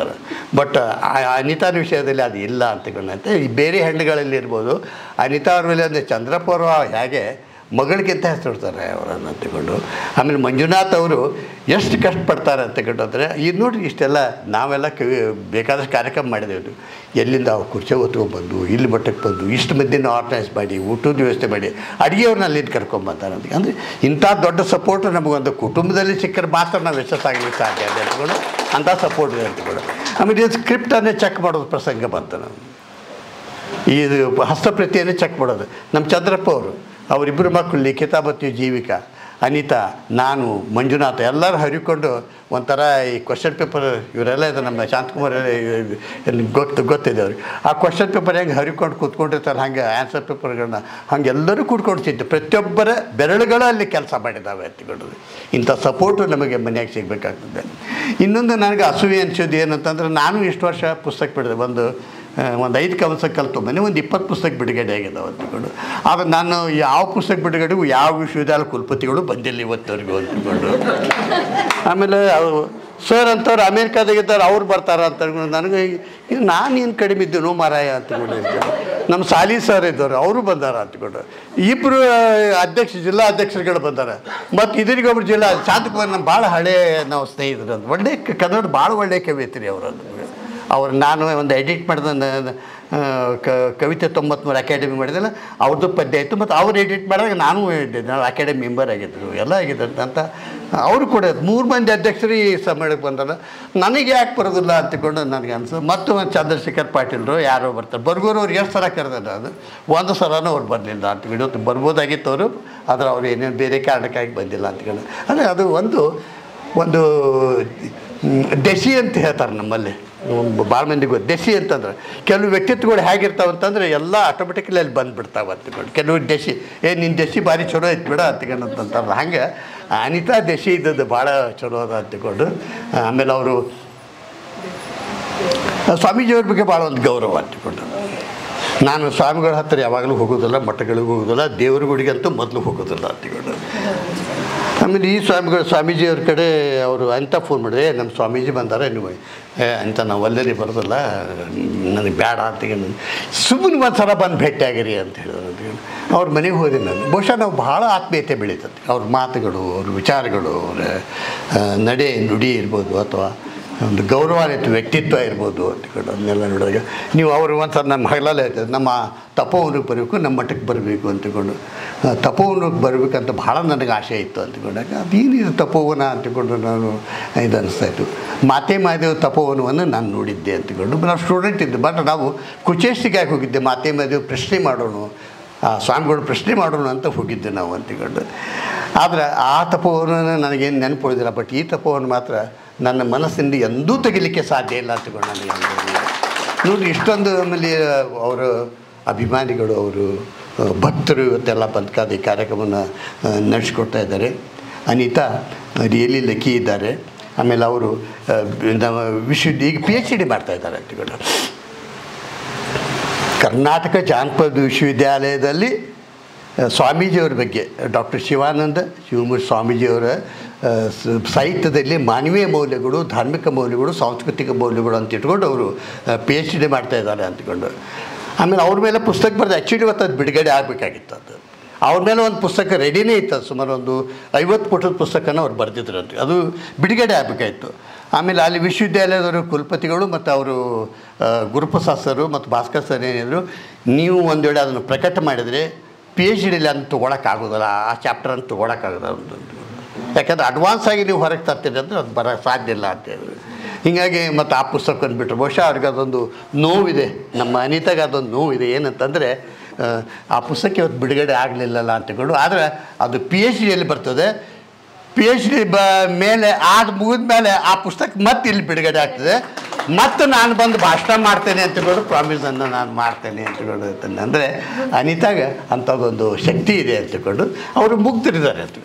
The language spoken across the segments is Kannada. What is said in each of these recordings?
ಹೇಳ್ತಾರೆ. ಬಟ್ ಅನಿತಾನ ವಿಷಯದಲ್ಲಿ ಅದು ಇಲ್ಲ ಅಂತಕೊಂಡಂತೆ ಬೇರೆ ಹೆಣ್ಣುಗಳಲ್ಲಿ ಇರ್ಬೋದು. ಅನಿತಾ ಅವ್ರ ಮೇಲೆ ಅಂದರೆ ಚಂದ್ರಪ್ಪ ಅವರು ಹೇಗೆ ಮಗಳಿಗಿಂತ ಹೆಸರಿಡ್ತಾರೆ ಅವರನ್ನು ಅಂತಕೊಂಡು. ಆಮೇಲೆ ಮಂಜುನಾಥ್ ಅವರು ಎಷ್ಟು ಕಷ್ಟಪಡ್ತಾರೆ ಅಂತಕೊಂಡು ಅಂದರೆ ಇದು ನೋಡಿರಿ ಇಷ್ಟೆಲ್ಲ ನಾವೆಲ್ಲ ಬೇಕಾದಷ್ಟು ಕಾರ್ಯಕ್ರಮ ಮಾಡಿದೆವು. ಎಲ್ಲಿಂದ ಅವ್ರು ಕುರ್ಚಿ ಹೊತ್ಕೊಂಡ್ಬಂದು ಇಲ್ಲಿ ಮಟ್ಟಕ್ಕೆ ಬಂದು ಇಷ್ಟು ಮಂದಿನ ಆರ್ಗನೈಸ್ ಮಾಡಿ ಊಟದ ವ್ಯವಸ್ಥೆ ಮಾಡಿ ಅಡುಗೆಯವ್ರನ್ನ ಅಲ್ಲಿಂದ ಕರ್ಕೊಂಬರ್ತಾರೆ ಅಂತ. ಅಂದರೆ ಇಂಥ ದೊಡ್ಡ ಸಪೋರ್ಟ್ ನಮಗೊಂದು ಕುಟುಂಬದಲ್ಲಿ ಸಿಕ್ಕರೆ ಮಾತ್ರ ನಾವು ಯಶಸ್ಸಾಗಲಿಕ್ಕೆ ಸಾಧ್ಯ ಇದೆ ಅಂತಕೊಂಡು ಅಂಥ ಸಪೋರ್ಟ್ ಇದೆ ಅಂತಕೊಂಡು. ಆಮೇಲೆ ಇದು ಸ್ಕ್ರಿಪ್ಟನ್ನೇ ಚೆಕ್ ಮಾಡೋದು ಪ್ರಸಂಗ ಬಂತು. ನಾವು ಇದು ಹಸ್ತಪ್ರತಿಯನ್ನೇ ಚೆಕ್ ಮಾಡೋದು. ನಮ್ಮ ಚಂದ್ರಪ್ಪ ಅವರಿಬ್ಬರು ಮಕ್ಕಳು ಲಿಖಿತ ಮತ್ತು ಜೀವಿಕಾ, ಅನಿತಾ, ನಾನು, ಮಂಜುನಾಥ ಎಲ್ಲರೂ ಹರಿಕೊಂಡು ಒಂಥರ ಈ ಕ್ವಶನ್ ಪೇಪರ್ ಇವರೆಲ್ಲ ಇದೆ ನಮ್ಮ ಶಾಂತಕುಮಾರ್ ಗೊತ್ತಿದೆ ಅವ್ರಿಗೆ. ಆ ಕ್ವಶನ್ ಪೇಪರ್ ಹೆಂಗೆ ಹರಿಕೊಂಡು ಕೂತ್ಕೊಂಡಿರ್ತಾರೆ ಹಾಗೆ ಆನ್ಸರ್ ಪೇಪರ್ಗಳನ್ನ ಹಾಗೆಲ್ಲರೂ ಕೂತ್ಕೊಂಡಿದ್ದು ಪ್ರತಿಯೊಬ್ಬರ ಬೆರಳುಗಳಲ್ಲಿ ಕೆಲಸ ಮಾಡಿದ್ದಾವೆ ಅಂತಕೊಂಡು. ಇಂಥ ಸಪೋರ್ಟು ನಮಗೆ ಮನೆಯಾಗಿ ಸಿಗಬೇಕಾಗ್ತದೆ. ಇನ್ನೊಂದು ನನಗೆ ಅಸೂಯೆ ಅನಿಸೋದು ಏನಂತಂದ್ರೆ ನಾನು ಇಷ್ಟು ವರ್ಷ ಪುಸ್ತಕ ಬಿಡಿದೆ. ಒಂದು 5 ಕವಸ ಕಲಿತು ಮನೆ ಒಂದು 20 ಪುಸ್ತಕ ಬಿಡುಗಡೆ ಆಗಿದ್ದಾವೆ ಅಂದ್ಕೊಂಡು. ಆದರೆ ನಾನು ಯಾವ ಪುಸ್ತಕ ಬಿಡುಗಡೆಗೂ ಯಾವ ವಿಶ್ವವಿದ್ಯಾಲಯ ಕುಲಪತಿಗಳು ಬಂದಿಲ್ಲ ಇವತ್ತವರೆಗೂ ಅಂದ್ಕೊಂಡು. ಆಮೇಲೆ ಸರ್ ಅಂತವ್ರು ಅಮೇರಿಕಾದಾಗಿದ್ದಾರೆ ಅವ್ರು ಬರ್ತಾರ ಅಂತ ನನಗೆ ನಾನೇನು ಕಡಿಮೆ ಇದ್ದೀನೋ ಮಾರಾಯ ಅಂತಕೊಂಡು. ನಮ್ಮ ಸಾಲಿ ಸರ್ ಇದ್ದವರು ಅವರು ಬಂದಾರ ಅಂದ್ಕೊಂಡು. ಇಬ್ಬರು ಜಿಲ್ಲಾ ಅಧ್ಯಕ್ಷರುಗಳು ಬಂದಾರೆ. ಮತ್ತು ಇದರಿಗೊಬ್ಬರು ಜಿಲ್ಲಾ ಶಾಂತಕುಮಾರ್ ನಮ್ಮ ಭಾಳ ಹಳೆ ನಾವು ಸ್ನೇಹಿತರು ಅಂತ. ಒಳ್ಳೆ ಕನ್ನಡ ಭಾಳ ಒಳ್ಳೆಯ ಕವಿಯತ್ರಿ ಅವರು. ನಾನು ಒಂದು ಎಡಿಟ್ ಮಾಡಿದ ಕವಿತೆ 93 ಅಕಾಡೆಮಿ ಮಾಡಿದೆಲ್ಲ ಅವ್ರದ್ದು ಪದ್ಯ ಆಯಿತು. ಮತ್ತು ಅವ್ರು ಎಡಿಟ್ ಮಾಡಿದಾಗ ನಾನು ಅಕಾಡೆಮಿ ಮೆಂಬರ್ ಆಗಿದ್ದರು ಎಲ್ಲ ಆಗಿದ್ದರು ಅಂತ. ಅವರು ಕೂಡ 3 ಮಂದಿ ಅಧ್ಯಕ್ಷರು ಈ ಸಮ್ಮೇಳನಕ್ಕೆ ಬಂದಾರ. ನನಗೆ ಯಾಕೆ ಬರೋದಿಲ್ಲ ಅಂತಕೊಂಡು ನನಗೆ ಅನಿಸು. ಮತ್ತು ಚಂದ್ರಶೇಖರ್ ಪಾಟೀಲ್ರು ಯಾರೋ ಬರ್ತಾರೆ. ಬರ್ಗೋರು ಅವ್ರು ಎಷ್ಟು ಸಲ ಕರೆದಾರೆ ಅದು ಒಂದು ಸಲನೂ ಅವ್ರು ಬರಲಿಲ್ಲ ಅಂತ. ಇವತ್ತು ಬರ್ಬೋದಾಗಿತ್ತು ಅವರು, ಆದರೆ ಅವ್ರು ಏನೇನು ಬೇರೆ ಕಾರಣಕ್ಕಾಗಿ ಬಂದಿಲ್ಲ ಅಂತಕೊಂಡು. ಅಂದರೆ ಅದು ಒಂದು ದೆಸಿ ಅಂತ ಹೇಳ್ತಾರೆ ನಮ್ಮಲ್ಲಿ. ಭಾಳ ಮಂದಿಗೆ ಗೊತ್ತು ದೆಸಿ ಅಂತಂದ್ರೆ ಕೆಲವು ವ್ಯಕ್ತಿತ್ವಗಳು ಹೇಗಿರ್ತಾವೆ ಅಂತಂದರೆ ಎಲ್ಲ ಆಟೋಮೆಟಿಕಲಿ ಅಲ್ಲಿ ಬಂದುಬಿಡ್ತಾವೆ ಅಂತಕೊಂಡು. ಕೆಲವು ದೆಸಿ ನಿನ್ನ ದೆಸಿ ಭಾರಿ ಚಲೋ ಐತೆ ಬಿಡ ಅಂತಕೊಂಡಂತಾರೆ. ಹಾಗೆ ಅನಿತಾ ದೆಸಿ ಇದ್ದದ್ದು ಭಾಳ ಚಲೋ ಅದ ಅಂತಕೊಂಡು. ಆಮೇಲೆ ಅವರು ಸ್ವಾಮೀಜಿಯವ್ರ ಬಗ್ಗೆ ಭಾಳ ಒಂದು ಗೌರವ ಅಂತಕೊಂಡು. ನಾನು ಸ್ವಾಮಿಗಳ ಹತ್ತಿರ ಯಾವಾಗಲೂ ಹೋಗೋದಿಲ್ಲ, ಮಠಗಳಿಗೂ ಹೋಗೋದಿಲ್ಲ, ದೇವ್ರ ಗುಡಿಗಂತೂ ಮೊದಲು ಹೋಗೋದಿಲ್ಲ ಅಂತಕೊಂಡು. ಆಮೇಲೆ ಈ ಸ್ವಾಮೀಜಿಯವ್ರ ಕಡೆ ಅವರು ಅಂತ ಫೋನ್ ಮಾಡಿದೆ, ನಮ್ಮ ಸ್ವಾಮೀಜಿ ಬಂದಾರೆ ನೀವು ಅಂತ. ನಾವು ಅಲ್ಲರಿ ಬರೋದಿಲ್ಲ, ನನಗೆ ಬೇಡ ಅಂತಕೊಂಡು ಸುಮ್ಮನೆ ಒಂದು ಸಲ ಬಂದು ಭೇಟಿಯಾಗಿರಿ ಅಂತ ಹೇಳಿದ್ರು ಅಂತಕೊಂಡು. ಅವ್ರ ಮನೆಗೆ ಹೋದೆ ನಾನು. ಬಹುಶಃ ನಾವು ಭಾಳ ಆತ್ಮೀಯತೆ ಬೆಳೀತದೆ. ಅವ್ರ ಮಾತುಗಳು, ಅವ್ರ ವಿಚಾರಗಳು, ಅವರ ನಡೆ ನುಡಿ ಇರ್ಬೋದು ಅಥವಾ ಒಂದು ಗೌರವಾನ್ವಿತ ವ್ಯಕ್ತಿತ್ವ ಇರ್ಬೋದು ಅಂತಕೊಂಡು ಅದನ್ನೆಲ್ಲ ನೋಡಿದಾಗ ನೀವು ಅವರು ಒಂದು ಸಲ ನಮ್ಮ ಹಗಲಲ್ಲೇ ಹೇಳ್ತಾರೆ ನಮ್ಮ ತಪೋವನಕ್ಕೆ ಬರಬೇಕು, ನಮ್ಮ ಮಠಕ್ಕೆ ಬರಬೇಕು ಅಂತಕೊಂಡು. ತಪೋವನಕ್ಕೆ ಬರಬೇಕಂತ ಭಾಳ ನನಗೆ ಆಸೆ ಇತ್ತು ಅಂತಕೊಂಡಾಗ ಅದೇನಿದು ತಪೋವನ ಅಂತಕೊಂಡು ನಾನು ಇದು ಅನ್ನಿಸ್ತಾಯಿತ್ತು. ಮಾತೆ ಮಾದೇವ್ ತಪೋವನವನ್ನು ನಾನು ನೋಡಿದ್ದೆ ಅಂತಕೊಂಡು. ನಾವು ಸ್ಟೂಡೆಂಟ್ ಇದ್ದೆ. ಬಟ್ ನಾವು ಕುಚೇಷ್ಟಿಗೆ ಹೋಗಿದ್ದೆ. ಮಾತೆ ಮಾದೇವ್ ಪ್ರಶ್ನೆ ಮಾಡೋಣ, ಸ್ವಾಮಿಗಳು ಪ್ರಶ್ನೆ ಮಾಡೋಣ ಅಂತ ಹೋಗಿದ್ದೆ ನಾವು ಅಂತಕೊಂಡು. ಆದರೆ ಆ ತಪೋವನ ನನಗೇನು ನೆನಪುಳಿದಿಲ್ಲ. ಬಟ್ ಈ ತಪೋವನ ಮಾತ್ರ ನನ್ನ ಮನಸ್ಸಿಂದ ಎಂದೂ ತೆಗಿಲಿಕ್ಕೆ ಸಾಧ್ಯ ಇಲ್ಲ ಅಂತಕೊಂಡು ನನಗೆ ನೋಡಿ. ಇಷ್ಟೊಂದು ಆಮೇಲೆ ಅವರು ಅಭಿಮಾನಿಗಳು, ಅವರು ಭಕ್ತರು ಇವತ್ತೆಲ್ಲ ಬಂದ್ಕಾದ ಈ ಕಾರ್ಯಕ್ರಮವನ್ನು ನಡೆಸ್ಕೊಡ್ತಾ ಇದ್ದಾರೆ. ಅನಿತಾ ರಿಯಲಿ ಲಕ್ಕಿ ಇದ್ದಾರೆ. ಆಮೇಲೆ ಅವರು ನಮ್ಮ ಈಗ PhD ಮಾಡ್ತಾಯಿದ್ದಾರೆ ಅಂತಕೊಂಡು. ಕರ್ನಾಟಕ ಜಾನಪದ ವಿಶ್ವವಿದ್ಯಾಲಯದಲ್ಲಿ ಸ್ವಾಮೀಜಿಯವ್ರ ಬಗ್ಗೆ ಡಾಕ್ಟರ್ ಶಿವಾನಂದ ಶಿವಮೂರ್ತಿ ಸ್ವಾಮೀಜಿಯವರ ಸಾಹಿತ್ಯದಲ್ಲಿ ಮಾನವೀಯ ಮೌಲ್ಯಗಳು, ಧಾರ್ಮಿಕ ಮೌಲ್ಯಗಳು, ಸಾಂಸ್ಕೃತಿಕ ಮೌಲ್ಯಗಳು ಅಂತ ಇಟ್ಕೊಂಡು ಅವರು PhD ಮಾಡ್ತಾಯಿದ್ದಾರೆ ಅಂದ್ಕೊಂಡು. ಆಮೇಲೆ ಅವ್ರ ಮೇಲೆ ಪುಸ್ತಕ ಬರೆದು ಆ್ಯಕ್ಚುಲಿ ಇವತ್ತು ಅದು ಬಿಡುಗಡೆ ಆಗಬೇಕಾಗಿತ್ತು. ಅದು ಅವ್ರ ಮೇಲೆ ಒಂದು ಪುಸ್ತಕ ರೆಡಿನೇ ಇತ್ತು. ಅದು ಸುಮಾರು ಒಂದು 50 ಪುಟದ ಪುಸ್ತಕನ ಅವ್ರು ಬರೆದಿದ್ರು ಅಂತ. ಅದು ಬಿಡುಗಡೆ ಆಗಬೇಕಾಯಿತು. ಆಮೇಲೆ ಅಲ್ಲಿ ವಿಶ್ವವಿದ್ಯಾಲಯದವರು ಕುಲಪತಿಗಳು ಮತ್ತು ಅವರು ಗುರುಪ್ರಸಾದ್ ಸರು ಮತ್ತು ಭಾಸ್ಕರ್ ಸರ್ ಏನಿದ್ರು, ನೀವು ಒಂದು ವೇಳೆ ಅದನ್ನು ಪ್ರಕಟ ಮಾಡಿದರೆ PhDಲಿ ಅದನ್ನು ತೊಗೊಳಕ್ಕಾಗೋದಿಲ್ಲ, ಆ ಚಾಪ್ಟರನ್ನು ತೊಗೊಳಕ್ಕಾಗೋದಿಲ್ಲ ಅಂತ. ಯಾಕಂದರೆ ಅಡ್ವಾನ್ಸ್ ಆಗಿ ನೀವು ಹೊರಗೆ ತರ್ತೀರಿ ಅಂದರೆ ಅದು ಬರೋಕ್ಕೆ ಸಾಧ್ಯ ಇಲ್ಲ ಅಂತೇಳಿ. ಹೀಗಾಗಿ ಮತ್ತು ಆ ಪುಸ್ತಕವನ್ನು ಬಿಟ್ಟರು. ಬಹುಶಃ ಅವ್ರಿಗೆ ಅದೊಂದು ನೋವಿದೆ, ನಮ್ಮ ಅನಿತಾಗೆ ಅದೊಂದು ನೋವಿದೆ. ಏನಂತಂದರೆ ಆ ಪುಸ್ತಕ ಇವತ್ತು ಬಿಡುಗಡೆ ಆಗಲಿಲ್ಲಲ್ಲ ಅಂತಕೊಂಡು. ಆದರೆ ಅದು PhDಯಲ್ಲಿ ಬರ್ತದೆ. PhD ಮೇಲೆ ಮುಗಿದ ಮೇಲೆ ಆ ಪುಸ್ತಕ ಮತ್ತೆ ಇಲ್ಲಿ ಬಿಡುಗಡೆ ಆಗ್ತದೆ. ಮತ್ತು ನಾನು ಬಂದು ಭಾಷಣ ಮಾಡ್ತೇನೆ ಅಂತಕೊಂಡು ಪ್ರಾಮಿಸನ್ನು ನಾನು ಮಾಡ್ತೇನೆ ಅಂತಕೊಂಡು ಇರ್ತೇನೆ. ಅಂದರೆ ಅನಿತಾಗೆ ಅಂಥದ್ದೊಂದು ಶಕ್ತಿ ಇದೆ ಅಂತಕೊಂಡು ಅವರು ಮುಗ್ಧರಿದ್ದಾರೆ ಅಂತ.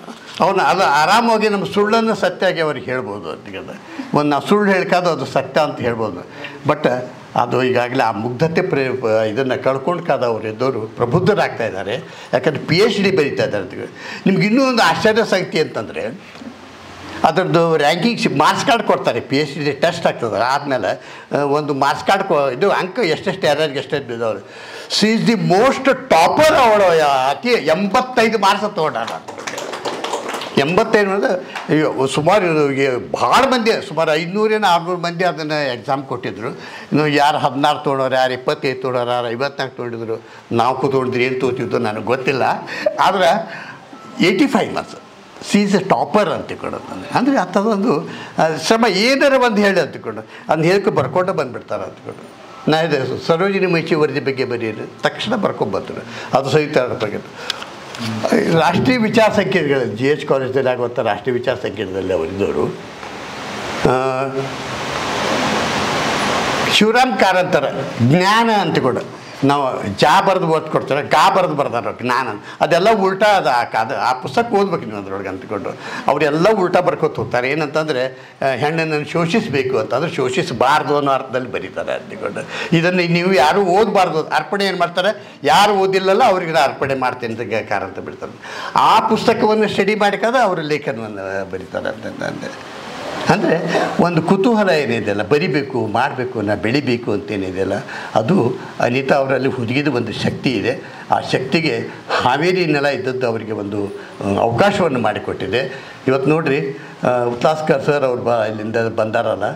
ಅವನು ಅದು ಆರಾಮಾಗಿ ನಮ್ಮ ಸುಳ್ಳನ್ನು ಸತ್ಯಾಗಿ ಅವ್ರಿಗೆ ಹೇಳ್ಬೋದು ಅಂತಕೊಂಡು. ಒಂದು ನಾವು ಸುಳ್ಳು ಹೇಳ್ಕಾದು ಅದು ಸತ್ಯ ಅಂತ ಹೇಳ್ಬೋದು. ಬಟ್ ಅದು ಈಗಾಗಲೇ ಆ ಮುಗ್ಧತೆ ಇದನ್ನು ಕಳ್ಕೊಂಡು ಕಾದವ್ರು ಇದ್ದವರು ಪ್ರಬುದ್ಧರಾಗ್ತಾ ಇದ್ದಾರೆ. ಯಾಕಂದರೆ PhD ಬರೀತಾ ಇದ್ದಾರೆ ಅಂತ. ನಿಮ್ಗೆ ಇನ್ನೂ ಒಂದು ಆಶ್ಚರ್ಯ ಸಂಗತಿ ಅಂತಂದರೆ ಅದರದ್ದು ರ್ಯಾಂಕಿಂಗ್ ಮಾರ್ಕ್ಸ್ ಕಾರ್ಡ್ ಕೊಡ್ತಾರೆ, PhD ಟೆಸ್ಟ್ ಆಗ್ತದೆ ಆದಮೇಲೆ ಒಂದು ಮಾರ್ಕ್ಸ್ ಕಾರ್ಡ್ ಇದು ಅಂಕ ಎಷ್ಟೆಷ್ಟು ಯಾರ್ಯಾರಿಗೆ ಎಷ್ಟೆಷ್ಟು ಬಿದ್ದವ್ರು. She is the most topper. ಅವಳು ಅತಿ 85 ಮಾರ್ಕ್ಸ್ ತೊಗೊಂಡಾಳ. 85 ಅಂದರೆ ಸುಮಾರು ಭಾಳ ಮಂದಿ, ಸುಮಾರು 500-600 ಮಂದಿ ಅದನ್ನು ಎಕ್ಸಾಮ್ ಕೊಟ್ಟಿದ್ದರು. ಇನ್ನು ಯಾರು 16 ತೊಗೊಂಡವ್ರು, ಯಾರು 25 ತೊಗೊಂಡವ್ರು, ಯಾರು 54 ತೊಗೊಂಡಿದ್ರು. ನಾವು ಕೂತ್ಕೊಂಡಿದ್ರು ಏನು ತೊಗೊತಿದ್ದು ನನಗೆ ಗೊತ್ತಿಲ್ಲ. ಆದರೆ 85 marks. C is A topper ಅಂತ ತಿಳ್ಕೊಳ್ಳೋದು ನನಗೆ. ಅಂದರೆ ಅಂಥದ್ದೊಂದು ಶ್ರಮ ಏನಾರ ಒಂದು ಹೇಳಿ ಅಂದ್ಕೊಂಡು ಅದನ್ನ ಹೇಳ್ಕೊ ಬರ್ಕೊಂಡು ಬಂದುಬಿಡ್ತಾರೆ ಅಂದ್ಕೊಂಡು. ನಾ ಇದೆ ಸರೋಜಿನಿ ಮಹಿಷಿ ವರದಿ ಬಗ್ಗೆ ಬರೀರಿ ತಕ್ಷಣ ಬರ್ಕೊಂಬರ್ತಾರೆ. ಅದು ಸಹಿತ ಬಗ್ಗೆ ರಾಷ್ಟ್ರೀಯ ವಿಚಾರ ಸಂಕಿರಣಗಳಲ್ಲಿ GH ಕಾಲೇಜಲ್ಲಿ ಆಗುವಂಥ ರಾಷ್ಟ್ರೀಯ ವಿಚಾರ ಸಂಕಿರಣದಲ್ಲಿ ಅವರಿದ್ದವರು ಶಿವರಾಮ್ ಕಾರಂತರ ಜ್ಞಾನ ಅಂತಕೊಂಡು ನಾವು ಬರೆದು ಓದ್ ಕೊಡ್ತಾರೆ, ಬರೆದು ಬರ್ದಾರ ಜ್ಞಾನ. ಅದೆಲ್ಲ ಉಲ್ಟಾ ಅದು ಆ ಪುಸ್ತಕ ಓದ್ಬೇಕು ನೀವು ಅದ್ರೊಳಗೆ ಅಂದ್ಕೊಂಡು. ಅವರೆಲ್ಲ ಉಲ್ಟಾ ಬರ್ಕೋತ ಹೋಗ್ತಾರೆ. ಏನಂತಂದರೆ ಹೆಣ್ಣನ್ನು ಶೋಷಿಸಬೇಕು ಅಂತಂದ್ರೆ ಶೋಷಿಸಬಾರ್ದು ಅನ್ನೋ ಅರ್ಥದಲ್ಲಿ ಬರೀತಾರೆ ಅಂದ್ಕೊಂಡು. ಇದನ್ನು ನೀವು ಯಾರೂ ಓದಬಾರ್ದು. ಅರ್ಪಣೆ ಏನು ಮಾಡ್ತಾರೆ, ಯಾರು ಓದಿಲ್ಲಲ್ಲ ಅವ್ರಿಗೆ ನಾನು ಅರ್ಪಣೆ ಮಾಡ್ತೀನಿ ಅಂತ ಕಾರಂತ ಬಿಡ್ತಾರೆ. ಆ ಪುಸ್ತಕವನ್ನು ಸ್ಟಡಿ ಮಾಡಿಕಾದ್ರೆ ಅವರ ಲೇಖನವನ್ನು ಬರೀತಾರೆ ಅಂತಂದರೆ. ಅಂದರೆ ಒಂದು ಕುತೂಹಲ ಏನಿದೆಯಲ್ಲ, ಬರಿಬೇಕು, ಮಾಡಬೇಕು, ನಾ ಬೆಳಿಬೇಕು ಅಂತೇನಿದೆಯಲ್ಲ, ಅದು ಅನಿತಾ ಅವರಲ್ಲಿ ಹುದುಗಿದ ಒಂದು ಶಕ್ತಿ ಇದೆ. ಆ ಶಕ್ತಿಗೆ ಹಾವೇರಿ ನೆಲ ಇದ್ದದ್ದು ಅವರಿಗೆ ಒಂದು ಅವಕಾಶವನ್ನು ಮಾಡಿಕೊಟ್ಟಿದೆ. ಇವತ್ತು ನೋಡಿರಿ, ಉತ್ಲಾಸ್ಕರ್ ಸರ್ ಅವ್ರು ಇಲ್ಲಿಂದ ಬಂದಾರಲ್ಲ,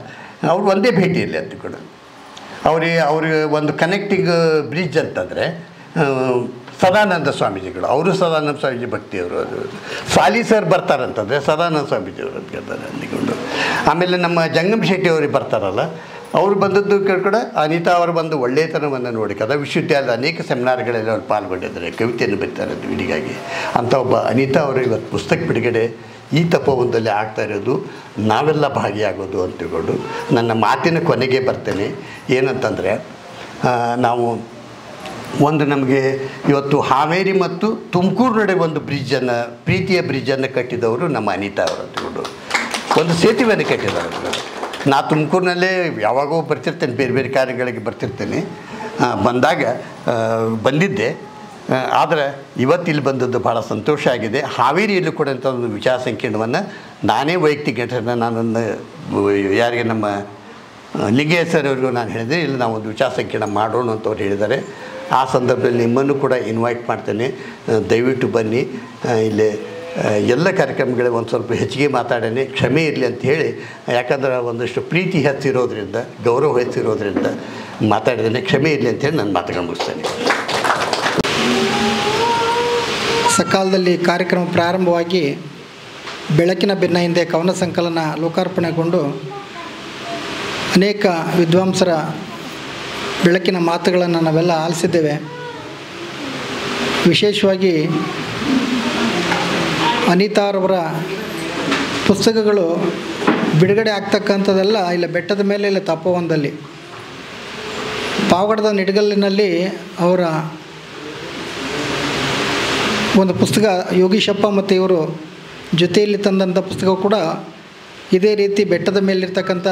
ಅವ್ರು ಒಂದೇ ಭೇಟಿ ಇಲ್ಲಿ ಅಂತ ಕೂಡ ಅವ್ರಿಗೆ ಒಂದು ಕನೆಕ್ಟಿಂಗ್ ಬ್ರಿಡ್ಜ್ ಅಂತಂದರೆ ಸದಾನಂದ ಸ್ವಾಮೀಜಿಗಳು. ಅವರು ಸದಾನಂದ ಸ್ವಾಮೀಜಿ ಭಕ್ತಿಯವರು. ಅದು ಸಾಲಿ ಸರ್ ಬರ್ತಾರಂತಂದರೆ ಸದಾನಂದ ಸ್ವಾಮೀಜಿಯವರು ಅಂತ ಕೇಳ್ತಾರೆ ಅಂದ್ಕೊಂಡು. ಆಮೇಲೆ ನಮ್ಮ ಜಂಗಮ್ ಶೆಟ್ಟಿ ಅವ್ರಿಗೆ ಬರ್ತಾರಲ್ಲ, ಅವರು ಬಂದದ್ದು ಕೇಳ್ಕೊಡ ಅನಿತಾ ಅವರು ಬಂದು ಒಳ್ಳೆಯತನವನ್ನು ನೋಡಿ ಕದಾ ವಿಶ್ವವಿದ್ಯಾಲಯದ ಅನೇಕ ಸೆಮಿನಾರ್ಗಳಲ್ಲಿ ಅವ್ರು ಪಾಲ್ಗೊಂಡಿದ್ದಾರೆ, ಕವಿತೆಯನ್ನು ಬರೀತಾರೆ ವಿಡಿಗಾಗಿ. ಅಂಥ ಒಬ್ಬ ಅನಿತಾ ಅವರು ಇವತ್ತು ಪುಸ್ತಕ ಬಿಡುಗಡೆ ಈ ತಪೋವನದಲ್ಲಿ ಆಗ್ತಾ ಇರೋದು, ನಾವೆಲ್ಲ ಭಾಗಿಯಾಗೋದು ಅಂತ ತಿಳ್ಕೊಂಡು ನನ್ನ ಮಾತಿನ ಕೊನೆಗೆ ಬರ್ತೇನೆ. ಏನಂತಂದರೆ ನಾವು ಒಂದು ನಮಗೆ ಇವತ್ತು ಹಾವೇರಿ ಮತ್ತು ತುಮಕೂರು ನಡುವೆ ಒಂದು ಬ್ರಿಡ್ಜನ್ನು, ಪ್ರೀತಿಯ ಬ್ರಿಡ್ಜನ್ನು ಕಟ್ಟಿದವರು ನಮ್ಮ ಅನಿತಾ ಅವರು ಅಂದ್ಕೊಂಡು. ಒಂದು ಸೇತುವೆಯನ್ನು ಕಟ್ಟಿದ್ದಾರೆ. ನಾ ತುಮಕೂರಿನಲ್ಲೇ ಯಾವಾಗೋ ಬರ್ತಿರ್ತೇನೆ, ಬೇರೆ ಬೇರೆ ಕಾರ್ಯಗಳಿಗೆ ಬರ್ತಿರ್ತೇನೆ. ಬಂದಾಗ ಬಂದಿದ್ದೆ. ಆದರೆ ಇವತ್ತಿಲ್ಲಿ ಬಂದದ್ದು ಭಾಳ ಸಂತೋಷ ಆಗಿದೆ. ಹಾವೇರಿಯಲ್ಲೂ ಕೂಡ ಅಂಥ ಒಂದು ವಿಚಾರ ಸಂಕಿರಣವನ್ನು ನಾನೇ ವೈಯಕ್ತಿಕ ನಾನೊಂದು ಯಾರಿಗೆ ನಮ್ಮ ಲಿಂಗಯ್ಯ ಸರ್ ಅವ್ರಿಗೂ ನಾನು ಹೇಳಿದೆ, ಇಲ್ಲಿ ನಾವು ಒಂದು ವಿಚಾರ ಸಂಕಿರಣ ಮಾಡೋಣ ಅಂತ ಅವ್ರು ಹೇಳಿದ್ದಾರೆ. ಆ ಸಂದರ್ಭದಲ್ಲಿ ನಿಮ್ಮನ್ನು ಕೂಡ ಇನ್ವೈಟ್ ಮಾಡ್ತೇನೆ, ದಯವಿಟ್ಟು ಬನ್ನಿ. ಇಲ್ಲಿ ಎಲ್ಲ ಕಾರ್ಯಕ್ರಮಗಳಿಗೆ ಒಂದು ಸ್ವಲ್ಪ ಹೆಚ್ಚಿಗೆ ಮಾತಾಡೇನೆ, ಕ್ಷಮೆ ಇರಲಿ ಅಂತ ಹೇಳಿ. ಯಾಕಂದ್ರೆ ಒಂದಷ್ಟು ಪ್ರೀತಿ ಹೆಚ್ಚಿರೋದ್ರಿಂದ, ಗೌರವ ಹೆಚ್ಚಿರೋದ್ರಿಂದ ಮಾತಾಡಿದ್ದೇನೆ, ಕ್ಷಮೆ ಇರಲಿ ಅಂತೇಳಿ ನಾನು ಮಾತುಗಳು ಮುಗಿಸ್ತೇನೆ. ಸಕಾಲದಲ್ಲಿ ಕಾರ್ಯಕ್ರಮ ಪ್ರಾರಂಭವಾಗಿ ಬೆಳಕಿನ ಬೆನ್ನ ಹಿಂದೆ ಕವನ ಸಂಕಲನ ಲೋಕಾರ್ಪಣೆಗೊಂಡು ಅನೇಕ ವಿದ್ವಾಂಸರ ಬೆಳಕಿನ ಮಾತುಗಳನ್ನು ನಾವೆಲ್ಲ ಆಲಿಸಿದ್ದೇವೆ. ವಿಶೇಷವಾಗಿ ಅನಿತಾರವರ ಪುಸ್ತಕಗಳು ಬಿಡುಗಡೆ ಆಗ್ತಕ್ಕಂಥದ್ದೆಲ್ಲ ಇಲ್ಲ ಬೆಟ್ಟದ ಮೇಲೆ, ಇಲ್ಲ ತಪೋವನದಲ್ಲಿ. ಪಾವಗಡದ ನಿಡಗಲ್ಲಿನಲ್ಲಿ ಅವರ ಒಂದು ಪುಸ್ತಕ ಯೋಗೀಶಪ್ಪ ಮತ್ತು ಇವರು ಜೊತೆಯಲ್ಲಿ ತಂದಂಥ ಪುಸ್ತಕ ಕೂಡ ಇದೇ ರೀತಿ ಬೆಟ್ಟದ ಮೇಲಿರ್ತಕ್ಕಂಥ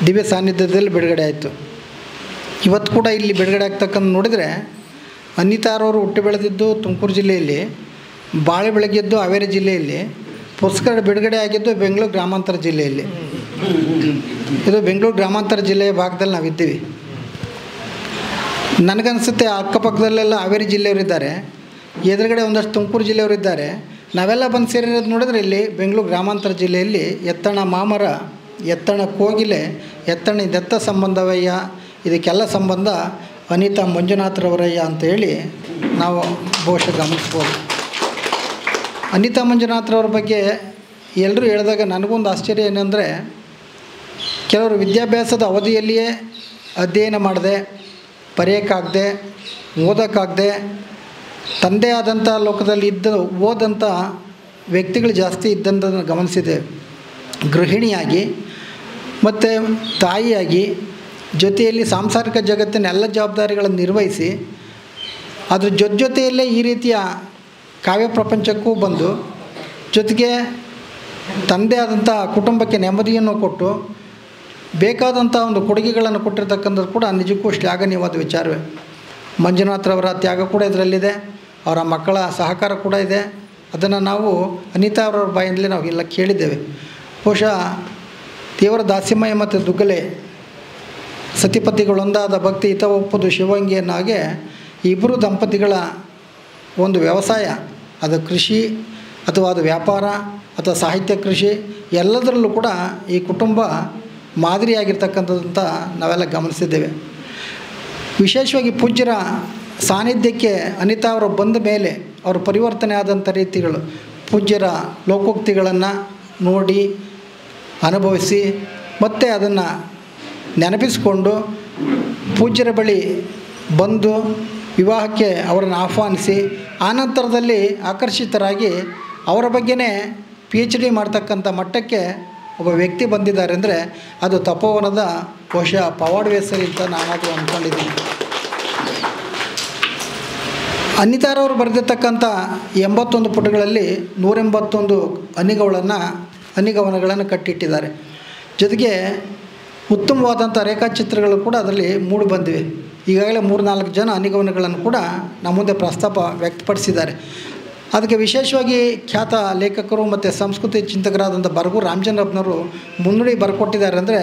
ದಿವ್ಯ ಸಾನ್ನಿಧ್ಯದಲ್ಲಿ ಬಿಡುಗಡೆ ಆಯಿತು. ಇವತ್ತು ಕೂಡ ಇಲ್ಲಿ ಬಿಡುಗಡೆ ಆಗ್ತಕ್ಕಂಥ ನೋಡಿದರೆ ಅನಿತಾರವರು ಹುಟ್ಟಿ ಬೆಳೆದಿದ್ದು ತುಮಕೂರು ಜಿಲ್ಲೆಯಲ್ಲಿ, ಬಾಳೆ ಬೆಳಗಿದ್ದು ಹಾವೇರಿ ಜಿಲ್ಲೆಯಲ್ಲಿ, ಪುಸ್ತಕ ಬಿಡುಗಡೆ ಆಗಿದ್ದು ಬೆಂಗಳೂರು ಗ್ರಾಮಾಂತರ ಜಿಲ್ಲೆಯಲ್ಲಿ. ಇದು ಬೆಂಗಳೂರು ಗ್ರಾಮಾಂತರ ಜಿಲ್ಲೆಯ ಭಾಗದಲ್ಲಿ ನಾವಿದ್ದೀವಿ. ನನಗನ್ಸುತ್ತೆ ಅಕ್ಕಪಕ್ಕದಲ್ಲೆಲ್ಲ ಹಾವೇರಿ ಜಿಲ್ಲೆಯವರಿದ್ದಾರೆ, ಎದುರುಗಡೆ ಒಂದಷ್ಟು ತುಮಕೂರು ಜಿಲ್ಲೆಯವರಿದ್ದಾರೆ. ನಾವೆಲ್ಲ ಬಂದು ಸೇರಿರೋದು ನೋಡಿದ್ರೆ ಇಲ್ಲಿ ಬೆಂಗಳೂರು ಗ್ರಾಮಾಂತರ ಜಿಲ್ಲೆಯಲ್ಲಿ ಎತ್ತಣ ಮಾಮರ, ಎತ್ತಣ ಕೋಗಿಲೆ, ಎತ್ತಣ ದತ್ತ ಸಂಬಂಧವಯ್ಯ, ಇದಕ್ಕೆಲ್ಲ ಸಂಬಂಧ ಅನಿತಾ ಮಂಜುನಾಥರವರಯ್ಯ ಅಂತೇಳಿ ನಾವು ಬಹುಶಃ ಗಮನಿಸ್ಬೋದು. ಅನಿತಾ ಮಂಜುನಾಥರವ್ರ ಬಗ್ಗೆ ಎಲ್ಲರೂ ಹೇಳಿದಾಗ ನನಗೊಂದು ಆಶ್ಚರ್ಯ ಏನಂದರೆ, ಕೆಲವರು ವಿದ್ಯಾಭ್ಯಾಸದ ಅವಧಿಯಲ್ಲಿಯೇ ಅಧ್ಯಯನ ಮಾಡದೆ, ಬರೆಯೋಕ್ಕಾಗದೆ, ಓದೋಕ್ಕಾಗದೆ, ತಂದೆ ಆದಂಥ ಲೋಕದಲ್ಲಿ ಓದಂಥ ವ್ಯಕ್ತಿಗಳು ಜಾಸ್ತಿ ಇದ್ದಂಥದ್ದನ್ನು ಗಮನಿಸಿದೆ. ಗೃಹಿಣಿಯಾಗಿ ಮತ್ತು ತಾಯಿಯಾಗಿ ಜೊತೆಯಲ್ಲಿ ಸಾಂಸಾರಿಕ ಜಗತ್ತಿನ ಎಲ್ಲ ಜವಾಬ್ದಾರಿಗಳನ್ನು ನಿರ್ವಹಿಸಿ ಅದ್ರ ಜೊತೆಯಲ್ಲೇ ಈ ರೀತಿಯ ಕಾವ್ಯ ಪ್ರಪಂಚಕ್ಕೂ ಬಂದು, ಜೊತೆಗೆ ತಂದೆ ಆದಂಥ ಕುಟುಂಬಕ್ಕೆ ನೆಮ್ಮದಿಯನ್ನು ಕೊಟ್ಟು ಬೇಕಾದಂಥ ಒಂದು ಕೊಡುಗೆಗಳನ್ನು ಕೊಟ್ಟಿರ್ತಕ್ಕಂಥದ್ದು ಕೂಡ ನಿಜಕ್ಕೂ ಶ್ಲಾಘನೀಯವಾದ ವಿಚಾರವೇ. ಮಂಜುನಾಥರವರ ತ್ಯಾಗ ಕೂಡ ಇದರಲ್ಲಿದೆ, ಅವರ ಮಕ್ಕಳ ಸಹಕಾರ ಕೂಡ ಇದೆ. ಅದನ್ನು ನಾವು ಅನಿತಾ ಅವರವ್ರ ಬಾಯಿಂದಲೇ ನಾವು ಎಲ್ಲ ಕೇಳಿದ್ದೇವೆ. ಬಹುಶಃ ದೇವರ ದಾಸಿಮಯ್ಯ ಮತ್ತು ದುಗ್ಗಲೆ ಸತಿಪತಿಗಳೊಂದಾದ ಭಕ್ತಿ ಹಿತ ಒಪ್ಪುದು ಶಿವಂಗಿಯನ್ನಾಗೆ ಇಬ್ಬರು ದಂಪತಿಗಳ ಒಂದು ವ್ಯವಸಾಯ, ಅದು ಕೃಷಿ ಅಥವಾ ಅದು ವ್ಯಾಪಾರ ಅಥವಾ ಸಾಹಿತ್ಯ ಕೃಷಿ, ಎಲ್ಲದರಲ್ಲೂ ಕೂಡ ಈ ಕುಟುಂಬ ಮಾದರಿಯಾಗಿರ್ತಕ್ಕಂಥದ್ದಂತ ನಾವೆಲ್ಲ ಗಮನಿಸಿದ್ದೇವೆ. ವಿಶೇಷವಾಗಿ ಪೂಜ್ಯರ ಸಾನ್ನಿಧ್ಯಕ್ಕೆ ಅನಿತಾ ಅವರು ಬಂದ ಮೇಲೆ ಅವರು ಪರಿವರ್ತನೆ ಆದಂಥ ರೀತಿಗಳು, ಪೂಜ್ಯರ ಲೋಕೋಕ್ತಿಗಳನ್ನು ನೋಡಿ ಅನುಭವಿಸಿ ಮತ್ತು ಅದನ್ನು ನೆನಪಿಸಿಕೊಂಡು ಪೂಜ್ಯರ ಬಳಿ ಬಂದು ವಿವಾಹಕ್ಕೆ ಅವರನ್ನು ಆಹ್ವಾನಿಸಿ ಆನಂತರದಲ್ಲಿ ಆಕರ್ಷಿತರಾಗಿ ಅವರ ಬಗ್ಗೆನೇ PhD ಮಾಡ್ತಕ್ಕಂಥ ಮಟ್ಟಕ್ಕೆ ಒಬ್ಬ ವ್ಯಕ್ತಿ ಬಂದಿದ್ದಾರೆ ಅಂದರೆ ಅದು ತಪೋವನದ ಬಹುಶಃ ಪವಾಡವೇಸರಿ ಅಂತ ನಾನಾದರೂ ಅಂದ್ಕೊಂಡಿದ್ದೀನಿ. ಅನಿತಾರವರು ಬರೆದಿರ್ತಕ್ಕಂಥ 81 ಪುಟಗಳಲ್ಲಿ 181 ಹನಿಗವನಗಳನ್ನು ಕಟ್ಟಿಟ್ಟಿದ್ದಾರೆ. ಜೊತೆಗೆ ಉತ್ತಮವಾದಂಥ ರೇಖಾಚಿತ್ರಗಳು ಕೂಡ ಅದರಲ್ಲಿ ಮೂಡಿ ಬಂದಿವೆ. ಈಗಾಗಲೇ 3-4 ಜನ ಹನಿಗವನಗಳನ್ನು ಕೂಡ ನಮ್ಮ ಮುಂದೆ ಪ್ರಸ್ತಾಪ ವ್ಯಕ್ತಪಡಿಸಿದ್ದಾರೆ. ಅದಕ್ಕೆ ವಿಶೇಷವಾಗಿ ಖ್ಯಾತ ಲೇಖಕರು ಮತ್ತು ಸಂಸ್ಕೃತಿ ಚಿಂತಕರಾದಂಥ ಬರಗೂರು ರಾಮಚಂದ್ರಪ್ಪನವರು ಮುನ್ನುಡಿ ಬರ್ಕೊಟ್ಟಿದ್ದಾರೆ. ಅಂದರೆ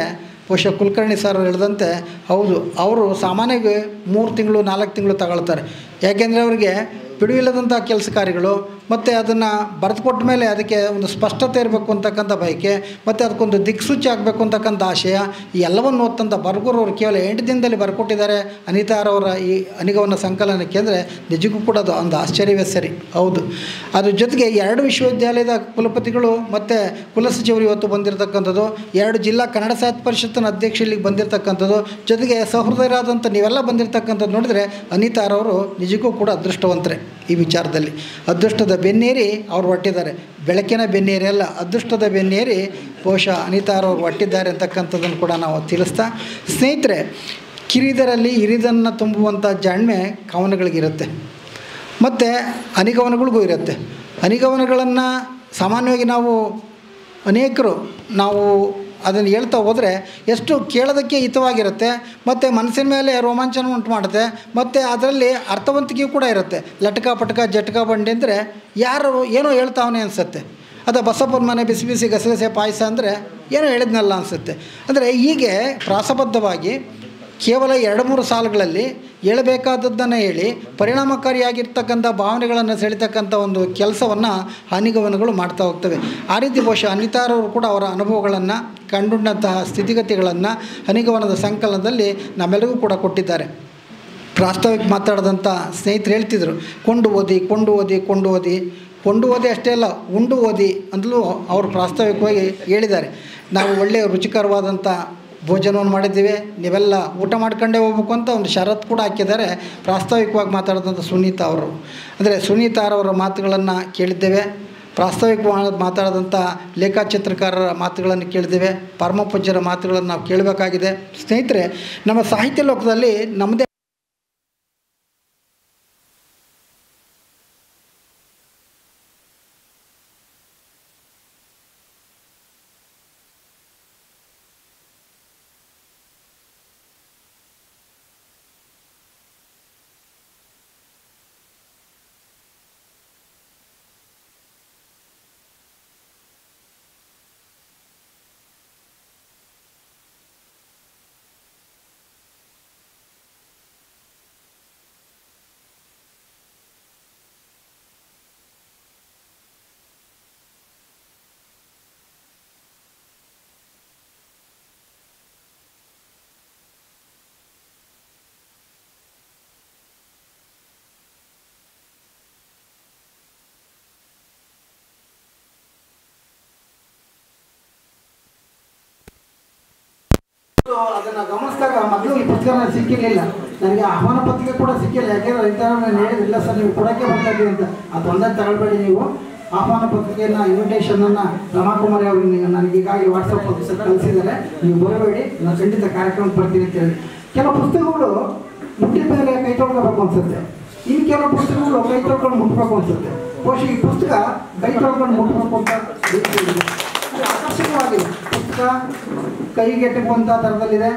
ಬಹುಶಃ ಕುಲಕರ್ಣಿ ಸರ್ ಹೇಳಿದಂತೆ ಹೌದು, ಅವರು ಸಾಮಾನ್ಯವಾಗಿ 3 ತಿಂಗಳು 4 ತಿಂಗಳು ತಗೊಳ್ತಾರೆ. ಯಾಕೆಂದರೆ ಅವರಿಗೆ ಬಿಡುವಿಲ್ಲದಂಥ ಕೆಲಸ ಕಾರ್ಯಗಳು ಮತ್ತು ಅದನ್ನು ಬರೆದುಕೊಟ್ಟ ಮೇಲೆ ಅದಕ್ಕೆ ಒಂದು ಸ್ಪಷ್ಟತೆ ಇರಬೇಕು ಅಂತಕ್ಕಂಥ ಬಯಕೆ ಮತ್ತು ಅದಕ್ಕೊಂದು ದಿಕ್ಸೂಚಿ ಆಗಬೇಕು ಅಂತಕ್ಕಂಥ ಆಶಯ, ಈ ಎಲ್ಲವನ್ನು ಓದ್ತಂಥ ಬರಗೂರು ಅವರು ಕೇವಲ 8 ದಿನದಲ್ಲಿ ಬರ್ಕೊಟ್ಟಿದ್ದಾರೆ ಅನಿತಾರವರ ಈ ಹನಿಗವನ ಸಂಕಲನಕ್ಕೆ. ಅಂದರೆ ನಿಜಕ್ಕೂ ಕೂಡ ಅದು ಒಂದು ಆಶ್ಚರ್ಯವೇ ಸರಿ. ಹೌದು, ಅದ್ರ ಜೊತೆಗೆ 2 ವಿಶ್ವವಿದ್ಯಾಲಯದ ಕುಲಪತಿಗಳು ಮತ್ತು ಕುಲಸಚಿವರು ಇವತ್ತು ಬಂದಿರತಕ್ಕಂಥದ್ದು, 2 ಜಿಲ್ಲಾ ಕನ್ನಡ ಸಾಹಿತ್ಯ ಪರಿಷತ್ತಿನ ಅಧ್ಯಕ್ಷ ಇಲ್ಲಿಗೆ ಬಂದಿರತಕ್ಕಂಥದ್ದು, ಜೊತೆಗೆ ಸಹೃದಯರಾದಂಥ ನೀವೆಲ್ಲ ಬಂದಿರತಕ್ಕಂಥದ್ದು ನೋಡಿದರೆ ಅನಿತಾರವರು ನಿಜಕ್ಕೂ ಕೂಡ ಅದೃಷ್ಟವಂತರೇ. ಈ ವಿಚಾರದಲ್ಲಿ ಅದೃಷ್ಟದ ಬೆನ್ನೇರಿ ಅವರು ಹೊಟ್ಟಿದ್ದಾರೆ. ಬೆಳಕಿನ ಬೆನ್ನೇರಿ ಅಲ್ಲ, ಅದೃಷ್ಟದ ಬೆನ್ನೇರಿ ಬಹುಶಃ ಅನಿತಾರವರು ಹೊಟ್ಟಿದ್ದಾರೆ ಅಂತಕ್ಕಂಥದ್ದನ್ನು ಕೂಡ ನಾವು ತಿಳಿಸ್ತಾ, ಸ್ನೇಹಿತರೆ, ಕಿರಿದರಲ್ಲಿ ಹಿರಿದನ್ನು ತುಂಬುವಂಥ ಜಾಣ್ಮೆ ಕವನಗಳಿಗಿರುತ್ತೆ ಮತ್ತು ಹನಿಗವನಗಳಿಗೂ ಇರುತ್ತೆ. ಹನಿಗವನಗಳನ್ನು ಸಾಮಾನ್ಯವಾಗಿ ಅನೇಕರು ನಾವು ಅದನ್ನು ಹೇಳ್ತಾ ಹೋದರೆ ಎಷ್ಟು ಕೇಳೋದಕ್ಕೆ ಹಿತವಾಗಿರುತ್ತೆ ಮತ್ತು ಮನಸ್ಸಿನ ಮೇಲೆ ರೋಮಾಂಚನ ಉಂಟು ಮಾಡುತ್ತೆ ಮತ್ತು ಅದರಲ್ಲಿ ಅರ್ಥವಂತಿಕೆಯೂ ಕೂಡ ಇರುತ್ತೆ. ಲಟಕ ಪಟಕ ಜಟಕ ಬಂಡಿ ಅಂದರೆ ಯಾರು ಏನೋ ಹೇಳ್ತಾವನೆ ಅನಿಸುತ್ತೆ. ಅದು ಬಸಪ್ಪನ ಮನೆ ಬಿಸಿ ಬಿಸಿ ಗಸಗಸೆ ಪಾಯಸ ಅಂದರೆ ಏನೋ ಹೇಳಿದ್ನಲ್ಲ ಅನಿಸುತ್ತೆ. ಅಂದರೆ ಹೀಗೆ ಪ್ರಾಸಬದ್ಧವಾಗಿ ಕೇವಲ 2-3 ಸಾಲುಗಳಲ್ಲಿ ಹೇಳಬೇಕಾದದ್ದನ್ನು ಹೇಳಿ ಪರಿಣಾಮಕಾರಿಯಾಗಿರ್ತಕ್ಕಂಥ ಭಾವನೆಗಳನ್ನು ಸೆಳೀತಕ್ಕಂಥ ಒಂದು ಕೆಲಸವನ್ನು ಹನಿಗವನಗಳು ಮಾಡ್ತಾ ಹೋಗ್ತವೆ. ಆ ರೀತಿ ಬಹುಶಃ ಅನಿತಾರವರು ಕೂಡ ಅವರ ಅನುಭವಗಳನ್ನು ಕಂಡುಂಡಂತಹ ಸ್ಥಿತಿಗತಿಗಳನ್ನು ಹನಿಗವನದ ಸಂಕಲನದಲ್ಲಿ ನಮ್ಮೆಲ್ಲರಿಗೂ ಕೂಡ ಕೊಟ್ಟಿದ್ದಾರೆ. ಪ್ರಾಸ್ತಾವಿಕ ಮಾತಾಡಿದಂಥ ಸ್ನೇಹಿತರು ಹೇಳ್ತಿದ್ರು, ಕೊಂಡು ಓದಿ ಅಷ್ಟೇ ಅಲ್ಲ, ಉಂಡು ಓದಿ ಅಂತಲೂ ಅವರು ಪ್ರಾಸ್ತಾವಿಕವಾಗಿ ಹೇಳಿದ್ದಾರೆ. ನಾವು ಒಳ್ಳೆಯ ರುಚಿಕರವಾದಂಥ ಭೋಜನವನ್ನು ಮಾಡಿದ್ದೀವಿ, ನೀವೆಲ್ಲ ಊಟ ಮಾಡ್ಕೊಂಡೇ ಹೋಗ್ಬೇಕು ಅಂತ ಒಂದು ಷರತ್ತು ಕೂಡ ಹಾಕಿದ್ದಾರೆ. ಪ್ರಾಸ್ತಾವಿಕವಾಗಿ ಮಾತಾಡಿದಂಥ ಸುನೀತಾ ಅವರು, ಅಂದರೆ ಸುನೀತಾರವರ ಮಾತುಗಳನ್ನು ಕೇಳಿದ್ದೇವೆ. ಪ್ರಾಸ್ತಾವಿಕ ಮಾತಾಡಿದಂಥ ಲೇಖಾಚಿತ್ರಕಾರರ ಮಾತುಗಳನ್ನು ಕೇಳಿದ್ದೇವೆ. ಪರಮಪೂಜ್ಯರ ಮಾತುಗಳನ್ನು ನಾವು ಕೇಳಬೇಕಾಗಿದೆ. ಸ್ನೇಹಿತರೆ, ನಮ್ಮ ಸಾಹಿತ್ಯ ಲೋಕದಲ್ಲಿ ನಮ್ಮದೇ ಅದನ್ನು ಗಮನಿಸಿದಾಗ ಮೊದಲು ಈ ಪುಸ್ತಕ ಸಿಕ್ಕಿರಲಿಲ್ಲ, ನನಗೆ ಆಹ್ವಾನ ಪತ್ರಿಕೆ ಕೂಡ ಸಿಕ್ಕಿಲ್ಲ. ಯಾಕೆಂದರೆ ರೈತರು ನಾನು ಹೇಳಿದಿಲ್ಲ ಸರ್, ನೀವು ಕೊಡೋಕ್ಕೆ ಬರ್ತಾ ಇದ್ದೀವಿ ಅಂತ. ಅದೊಂದೇ ತಗೊಳ್ಬೇಡಿ, ನೀವು ಆಹ್ವಾನ ಪತ್ರಿಕೆಯನ್ನು ಇನ್ವಿಟೇಷನನ್ನು ರಮಾಕುಮಾರಿ ಅವರು ನನಗೆ ಈಗಾಗಲೇ ವಾಟ್ಸಪ್ ಕಳಿಸಿದ್ದಾರೆ, ನೀವು ಬರಬೇಡಿ, ನಾನು ಖಂಡಿತ ಕಾರ್ಯಕ್ರಮಕ್ಕೆ ಬರ್ತೀನಿ ಅಂತ ಹೇಳಿ. ಕೆಲವು ಪುಸ್ತಕಗಳು ಮುಟ್ಟಿದ ಮೇಲೆ ಕೈ ತೊಳ್ಕೋಬೇಕು ಅನಿಸುತ್ತೆ, ಇನ್ನು ಕೆಲವು ಪುಸ್ತಕಗಳು ಕೈ ತೊಳ್ಕೊಂಡು ಮುಟ್ಬೇಕು ಅನಿಸುತ್ತೆ. ಬಹುಶಃ ಈ ಪುಸ್ತಕ ಕೈ ತೊಳ್ಕೊಂಡು ಮುಟ್ಬೇಕು ಅಂತ ಆಕರ್ಷಕವಾಗಿದೆ. ಪುಸ್ತಕ ಕೈಗೆಟುಕುವಂಥ ಥರದಲ್ಲಿದೆ,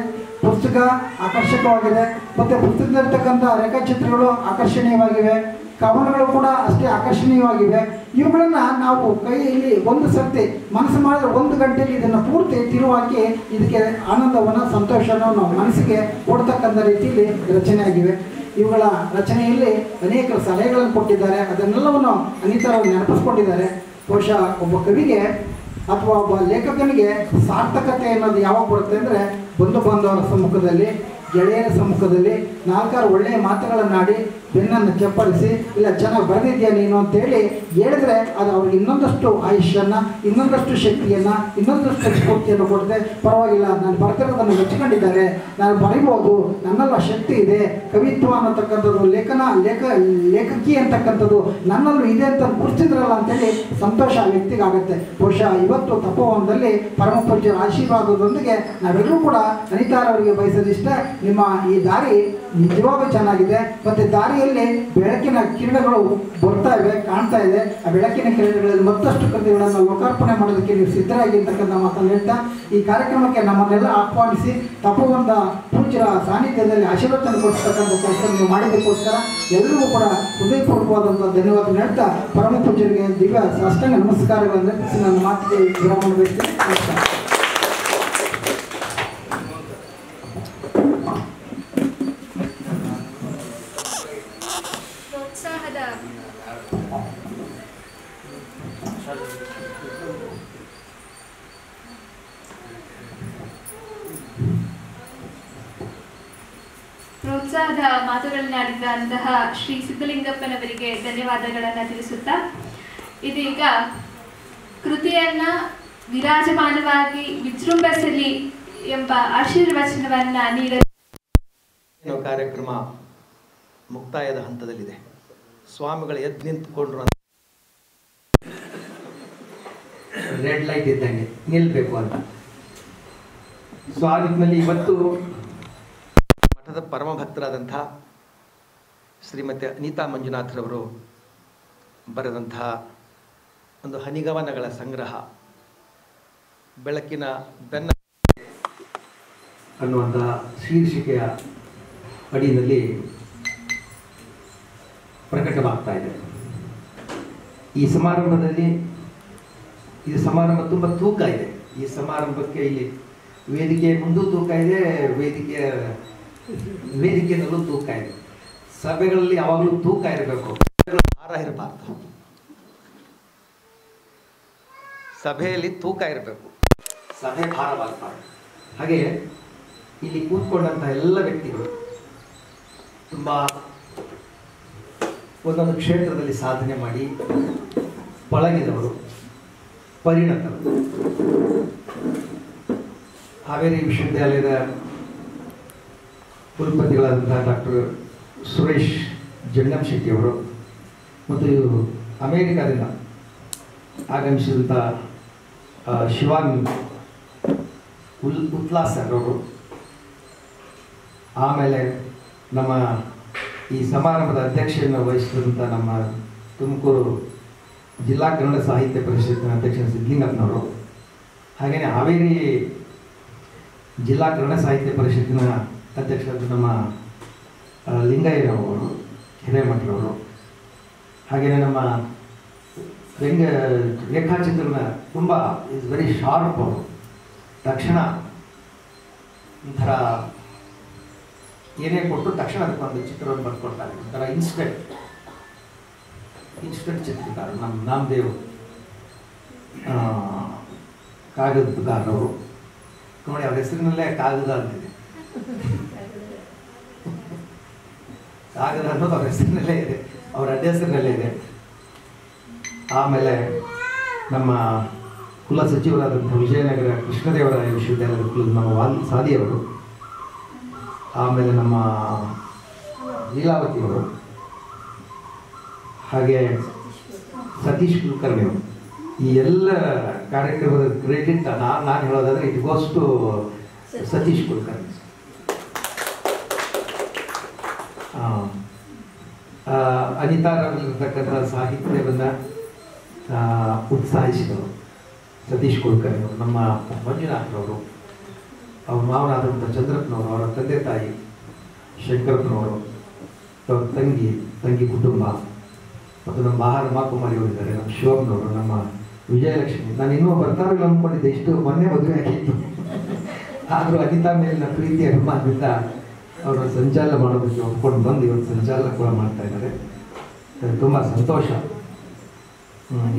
ಪುಸ್ತಕ ಆಕರ್ಷಕವಾಗಿದೆ ಮತ್ತು ಪುಸ್ತಕದಲ್ಲಿರ್ತಕ್ಕಂಥ ರೇಖಾಚಿತ್ರಗಳು ಆಕರ್ಷಣೀಯವಾಗಿವೆ, ಕವನಗಳು ಕೂಡ ಅಷ್ಟೇ ಆಕರ್ಷಣೀಯವಾಗಿವೆ. ಇವುಗಳನ್ನು ನಾವು ಕೈಯಲ್ಲಿ ಒಂದು ಸರ್ತಿ ಮನಸ್ಸು ಮಾಡಿದ್ರೆ 1 ಗಂಟೆಯಲ್ಲಿ ಇದನ್ನು ಪೂರ್ತಿ ತಿರುವಾಕಿ ಇದಕ್ಕೆ ಆನಂದವನ್ನು ಸಂತೋಷವನ್ನು ನಾವು ಮನಸ್ಸಿಗೆ ಕೊಡ್ತಕ್ಕಂಥ ರೀತಿಯಲ್ಲಿ ರಚನೆ ಆಗಿವೆ. ಇವುಗಳ ರಚನೆಯಲ್ಲಿ ಅನೇಕ ಸಲಹೆಗಳನ್ನು ಕೊಟ್ಟಿದ್ದಾರೆ. ಅದನ್ನೆಲ್ಲವನ್ನು ಅನಿತಾರವರು ನೆನಪಿಸ್ಕೊಂಡಿದ್ದಾರೆ. ಬಹುಶಃ ಒಬ್ಬ ಕವಿಗೆ ಅಥವಾ ಒಬ್ಬ ಲೇಖಕನಿಗೆ ಸಾರ್ಥಕತೆ ಅನ್ನೋದು ಯಾವಾಗ ಬರುತ್ತೆ ಅಂದರೆ ಬಂಧು ಬಾಂಧವರ ಸಮ್ಮುಖದಲ್ಲಿ, ಗೆಳೆಯರ ಸಮ್ಮುಖದಲ್ಲಿ 4 ಒಳ್ಳೆಯ ಮಾತುಗಳನ್ನಾಡಿ ಬೆನ್ನನ್ನು ಚಪ್ಪರಿಸಿ ಇಲ್ಲ ಚೆನ್ನಾಗಿ ಬರೆದಿದ್ಯಾ ನೀನು ಅಂತೇಳಿ ಹೇಳಿದ್ರೆ ಅದು ಅವ್ರಿಗೆ ಇನ್ನೊಂದಷ್ಟು ಆಯುಷ್ಯನ್ನು, ಇನ್ನೊಂದಷ್ಟು ಶಕ್ತಿಯನ್ನು, ಇನ್ನೊಂದಷ್ಟು ಸ್ಫೂರ್ತಿಯನ್ನು ಕೊಡುತ್ತೆ. ಪರವಾಗಿಲ್ಲ, ನಾನು ಬರ್ತಿರೋದನ್ನು ಮೆಚ್ಚಿಕೊಂಡಿದ್ದಾರೆ, ನಾನು ಬರೀಬೋದು, ನನ್ನೆಲ್ಲ ಶಕ್ತಿ ಇದೆ, ಕವಿತ್ವ ಅನ್ನತಕ್ಕಂಥದ್ದು, ಲೇಖಕಿ ಅಂತಕ್ಕಂಥದ್ದು ನನ್ನಲ್ಲೂ ಇದೆ ಅಂತ ಗುರುತಿದ್ರಲ್ಲ ಅಂತೇಳಿ ಸಂತೋಷ ಆ ವ್ಯಕ್ತಿಗಾಗುತ್ತೆ. ಬಹುಶಃ ಇವತ್ತು ತಪೋವನದಲ್ಲಿ ಪರಮ ಪೂಜ್ಯರ ಆಶೀರ್ವಾದದೊಂದಿಗೆ ನಾವೆಲ್ಲರೂ ಕೂಡ ಅನಿತಾರವರಿಗೆ ಬಯಸೋದಿಷ್ಟ, ನಿಮ್ಮ ಈ ದಾರಿ ನಿಜವಾಗೂ ಚೆನ್ನಾಗಿದೆ. ಮತ್ತು ದಾರಿಯಲ್ಲಿ ಬೆಳಕಿನ ಕಿರಣಗಳು ಬರ್ತಾ ಇವೆ, ಕಾಣ್ತಾ ಇದೆ. ಆ ಬೆಳಕಿನ ಕಿರಣಗಳಲ್ಲಿ ಮತ್ತಷ್ಟು ಕೃತಿಗಳನ್ನು ಲೋಕಾರ್ಪಣೆ ಮಾಡೋದಕ್ಕೆ ನೀವು ಸಿದ್ಧರಾಗಿ ಅಂತಕ್ಕಂಥ ಮಾತನ್ನು ಹೇಳ್ತಾ ಈ ಕಾರ್ಯಕ್ರಮಕ್ಕೆ ನಮ್ಮನ್ನೆಲ್ಲ ಆಹ್ವಾನಿಸಿ ತಪೋವನದ ಪೂಜ್ಯರ ಸಾನ್ನಿಧ್ಯದಲ್ಲಿ ಆಶೀರ್ವಾದ ಕೊಡಿಸ್ತಕ್ಕಂಥ ಕೆಲಸ ನೀವು ಮಾಡಿದ್ದಕ್ಕೋಸ್ಕರ ಎಲ್ಲರಿಗೂ ಕೂಡ ಹೃದಯಪೂರ್ವಕವಾದಂಥ ಧನ್ಯವಾದ ಹೇಳ್ತಾ ಪರಮ ಪೂಜ್ಯರಿಗೆ ದಿವ್ಯ ಸಾಷ್ಟಾಂಗ ನಮಸ್ಕಾರಗಳನ್ನು ಅರ್ಪಿಸಿ ನನ್ನ ಮಾತಿಗೆ ವಿರಾಮ ಬಯಸ್ತೀನಿ. ನಮಸ್ಕಾರ. ಪ್ರೋತ್ಸಾಹದ ಮಾತುಗಳನ್ನಾಡಿದಂತಹ ಶ್ರೀ ಸಿದ್ಧಲಿಂಗಪ್ಪನವರಿಗೆ ಧನ್ಯವಾದಗಳನ್ನು ತಿಳಿಸುತ್ತಾ ಇದೀಗ ಕೃತಿಯನ್ನ ವಿರಾಜಮಾನವಾಗಿ ವಿಜೃಂಭಿಸಲಿ ಎಂಬ ಆಶೀರ್ವಚನವನ್ನ ನೀಡಲು ಕಾರ್ಯಕ್ರಮ ಮುಕ್ತಾಯದ ಹಂತದಲ್ಲಿದೆ. ಸ್ವಾಮಿಗಳು ಎದ್ದು ನಿಂತ್ಕೊಂಡ್ರು, ರೆಡ್ ಲೈಟ್ ಇದ್ದಂಗೆ ನಿಲ್ಬೇಕು ಅಂತ. ಸೊ ಆ ನಿಟ್ಟಿನಲ್ಲಿ ಇವತ್ತು ಮಠದ ಪರಮ ಭಕ್ತರಾದಂಥ ಶ್ರೀಮತಿ ಅನಿತಾ ಮಂಜುನಾಥರವರು ಬರೆದಂತಹ ಒಂದು ಹನಿಗವನಗಳ ಸಂಗ್ರಹ ಬೆಳಕಿನ ಬೆನ್ನ ಅನ್ನುವಂತಹ ಶೀರ್ಷಿಕೆಯ ಅಡಿಯಲ್ಲಿ ಪ್ರಕಟವಾಗ್ತಾ ಇದೆ. ಈ ಸಮಾರಂಭದಲ್ಲಿ ಇದು ಸಮಾರಂಭ ತುಂಬ ತೂಕ ಇದೆ. ಈ ಸಮಾರಂಭಕ್ಕೆ ಇಲ್ಲಿ ವೇದಿಕೆಯ ಮುಂದೂ ತೂಕ ಇದೆ, ವೇದಿಕೆಯಲ್ಲೂ ತೂಕ ಇದೆ. ಸಭೆಗಳಲ್ಲಿ ಯಾವಾಗಲೂ ತೂಕ ಇರಬೇಕು, ಭಾರ ಇರಬಾರ್ದು. ಸಭೆಯಲ್ಲಿ ತೂಕ ಇರಬೇಕು, ಸಭೆ ಭಾರವಾಗಬಾರ್ದು. ಹಾಗೆ ಇಲ್ಲಿ ಕೂತ್ಕೊಂಡಂತಹ ಎಲ್ಲ ವ್ಯಕ್ತಿಗಳು ತುಂಬ ಒಂದೊಂದು ಕ್ಷೇತ್ರದಲ್ಲಿ ಸಾಧನೆ ಮಾಡಿ ಪಳಗಿದವರು, ಪರಿಣತರು. ಹಾವೇರಿ ವಿಶ್ವವಿದ್ಯಾಲಯದ ಕುಲಪತಿಗಳಾದಂತಹ ಡಾಕ್ಟರ್ ಸುರೇಶ್ ಜಂಗಂಶೆಟ್ಟಿಯವರು ಮತ್ತು ಅಮೇರಿಕಾದಿಂದ ಆಗಮಿಸಿದಂಥ ಶಿವಾನ್ ಉತ್ಲಾಸರ್ ಅವರು, ಆಮೇಲೆ ನಮ್ಮ ಈ ಸಮಾರಂಭದ ಅಧ್ಯಕ್ಷತೆಯನ್ನು ವಹಿಸಿದಂಥ ನಮ್ಮ ತುಮಕೂರು ಜಿಲ್ಲಾ ಕನ್ನಡ ಸಾಹಿತ್ಯ ಪರಿಷತ್ತಿನ ಅಧ್ಯಕ್ಷ ಸಿದ್ಧಲಿಂಗಪ್ಪನವರು, ಹಾಗೆಯೇ ಹಾವೇರಿ ಜಿಲ್ಲಾ ಕನ್ನಡ ಸಾಹಿತ್ಯ ಪರಿಷತ್ತಿನ ಅಧ್ಯಕ್ಷರಾದ ನಮ್ಮ ಲಿಂಗಯ್ಯರವರು, ಹಿರೇಮಠರವರು, ಹಾಗೆಯೇ ನಮ್ಮ ರೇಖಾಚಿತ್ರನ ತುಂಬ ಇಸ್ ವೆರಿ ಶಾರ್ಪ್ ಅವರು, ತಕ್ಷಣ ಒಂಥರ ಏನೇ ಕೊಟ್ಟು ತಕ್ಷಣ ಅದಕ್ಕೊಂದು ಚಿತ್ರವನ್ನು ಬರ್ಕೊಡ್ತಾರೆ. ಒಂಥರ ಇನ್ಸ್ಟೆಂಟ್ ಚಿತ್ರಕಾರ. ನಮ್ಮ ನಾಮದೇವ್ ಕಾಗದಗಾರವರು ನೋಡಿ, ಅವ್ರ ಹೆಸರಿನಲ್ಲೇ ಕಾಗದ ಅಂತಿದೆ. ಕಾಗದ ಅನ್ನೋದು ಅವ್ರ ಹೆಸರಿನಲ್ಲೇ ಇದೆ, ಅವರ ಅಡ್ಡ ಹೆಸರಿನಲ್ಲೇ ಇದೆ. ಆಮೇಲೆ ನಮ್ಮ ಕುಲ ಸಚಿವರಾದಂಥ ವಿಜಯನಗರ ಕೃಷ್ಣದೇವರಾಯ ವಿಶ್ವವಿದ್ಯಾಲಯದ ಕುಲದ ನಮ್ಮ ಸಾದಿಯವರು, ಆಮೇಲೆ ನಮ್ಮ ಲೀಲಾವತಿಯವರು, ಹಾಗೆ ಸತೀಶ್ ಕುಲಕರ್ಣಿ ಅವರು. ಈ ಎಲ್ಲ ಕಾರ್ಯಕ್ರಮದ ಕ್ರೆಡಿಟ್ ನಾನು ಹೇಳೋದಾದರೆ it goes to Satish Kulkarni. ಅನಿತಾರಲ್ಲಿರ್ತಕ್ಕಂಥ ಸಾಹಿತ್ಯವನ್ನು ಉತ್ಸಾಹಿಸಿದವರು ಸತೀಶ್ ಕುಲಕರ್ಣಿ ಅವರು, ನಮ್ಮ ಮಂಜುನಾಥರವರು, ಅವ್ರ ಮಾವನಾದಂಥ ಚಂದ್ರಪ್ಪನವರು, ಅವರ ತಂದೆ ತಾಯಿ ಶಂಕರಪ್ಪನವರು, ಅವ್ರ ತಂಗಿ ಕುಟುಂಬ, ಮತ್ತು ನಮ್ಮ ಆಹಾರ ಮಾಕುಮಾರಿ ಅವರಿದ್ದಾರೆ, ನಮ್ಮ ಶಿವಮ್ನವರು, ನಮ್ಮ ವಿಜಯಲಕ್ಷ್ಮಿ. ನಾನು ಇನ್ನೂ ಬರ್ತಾರಲ್ಲ ಅಂದ್ಕೊಂಡಿದ್ದೆ, ಇಷ್ಟು ಮೊನ್ನೆ ಮದುವೆ ಆಗಿತ್ತು. ಆದರೂ ಅನಿತಾ ಮೇಲಿನ ಪ್ರೀತಿ ಅಭಿಮಾನದಿಂದ ಅವರು ಸಂಚಾಲನ ಮಾಡೋದಕ್ಕೆ ಒಪ್ಕೊಂಡು ಬಂದು ಇವತ್ತು ಸಂಚಾಲನ ಕೂಡ ಮಾಡ್ತಾ ಇದ್ದಾರೆ. ತುಂಬ ಸಂತೋಷ.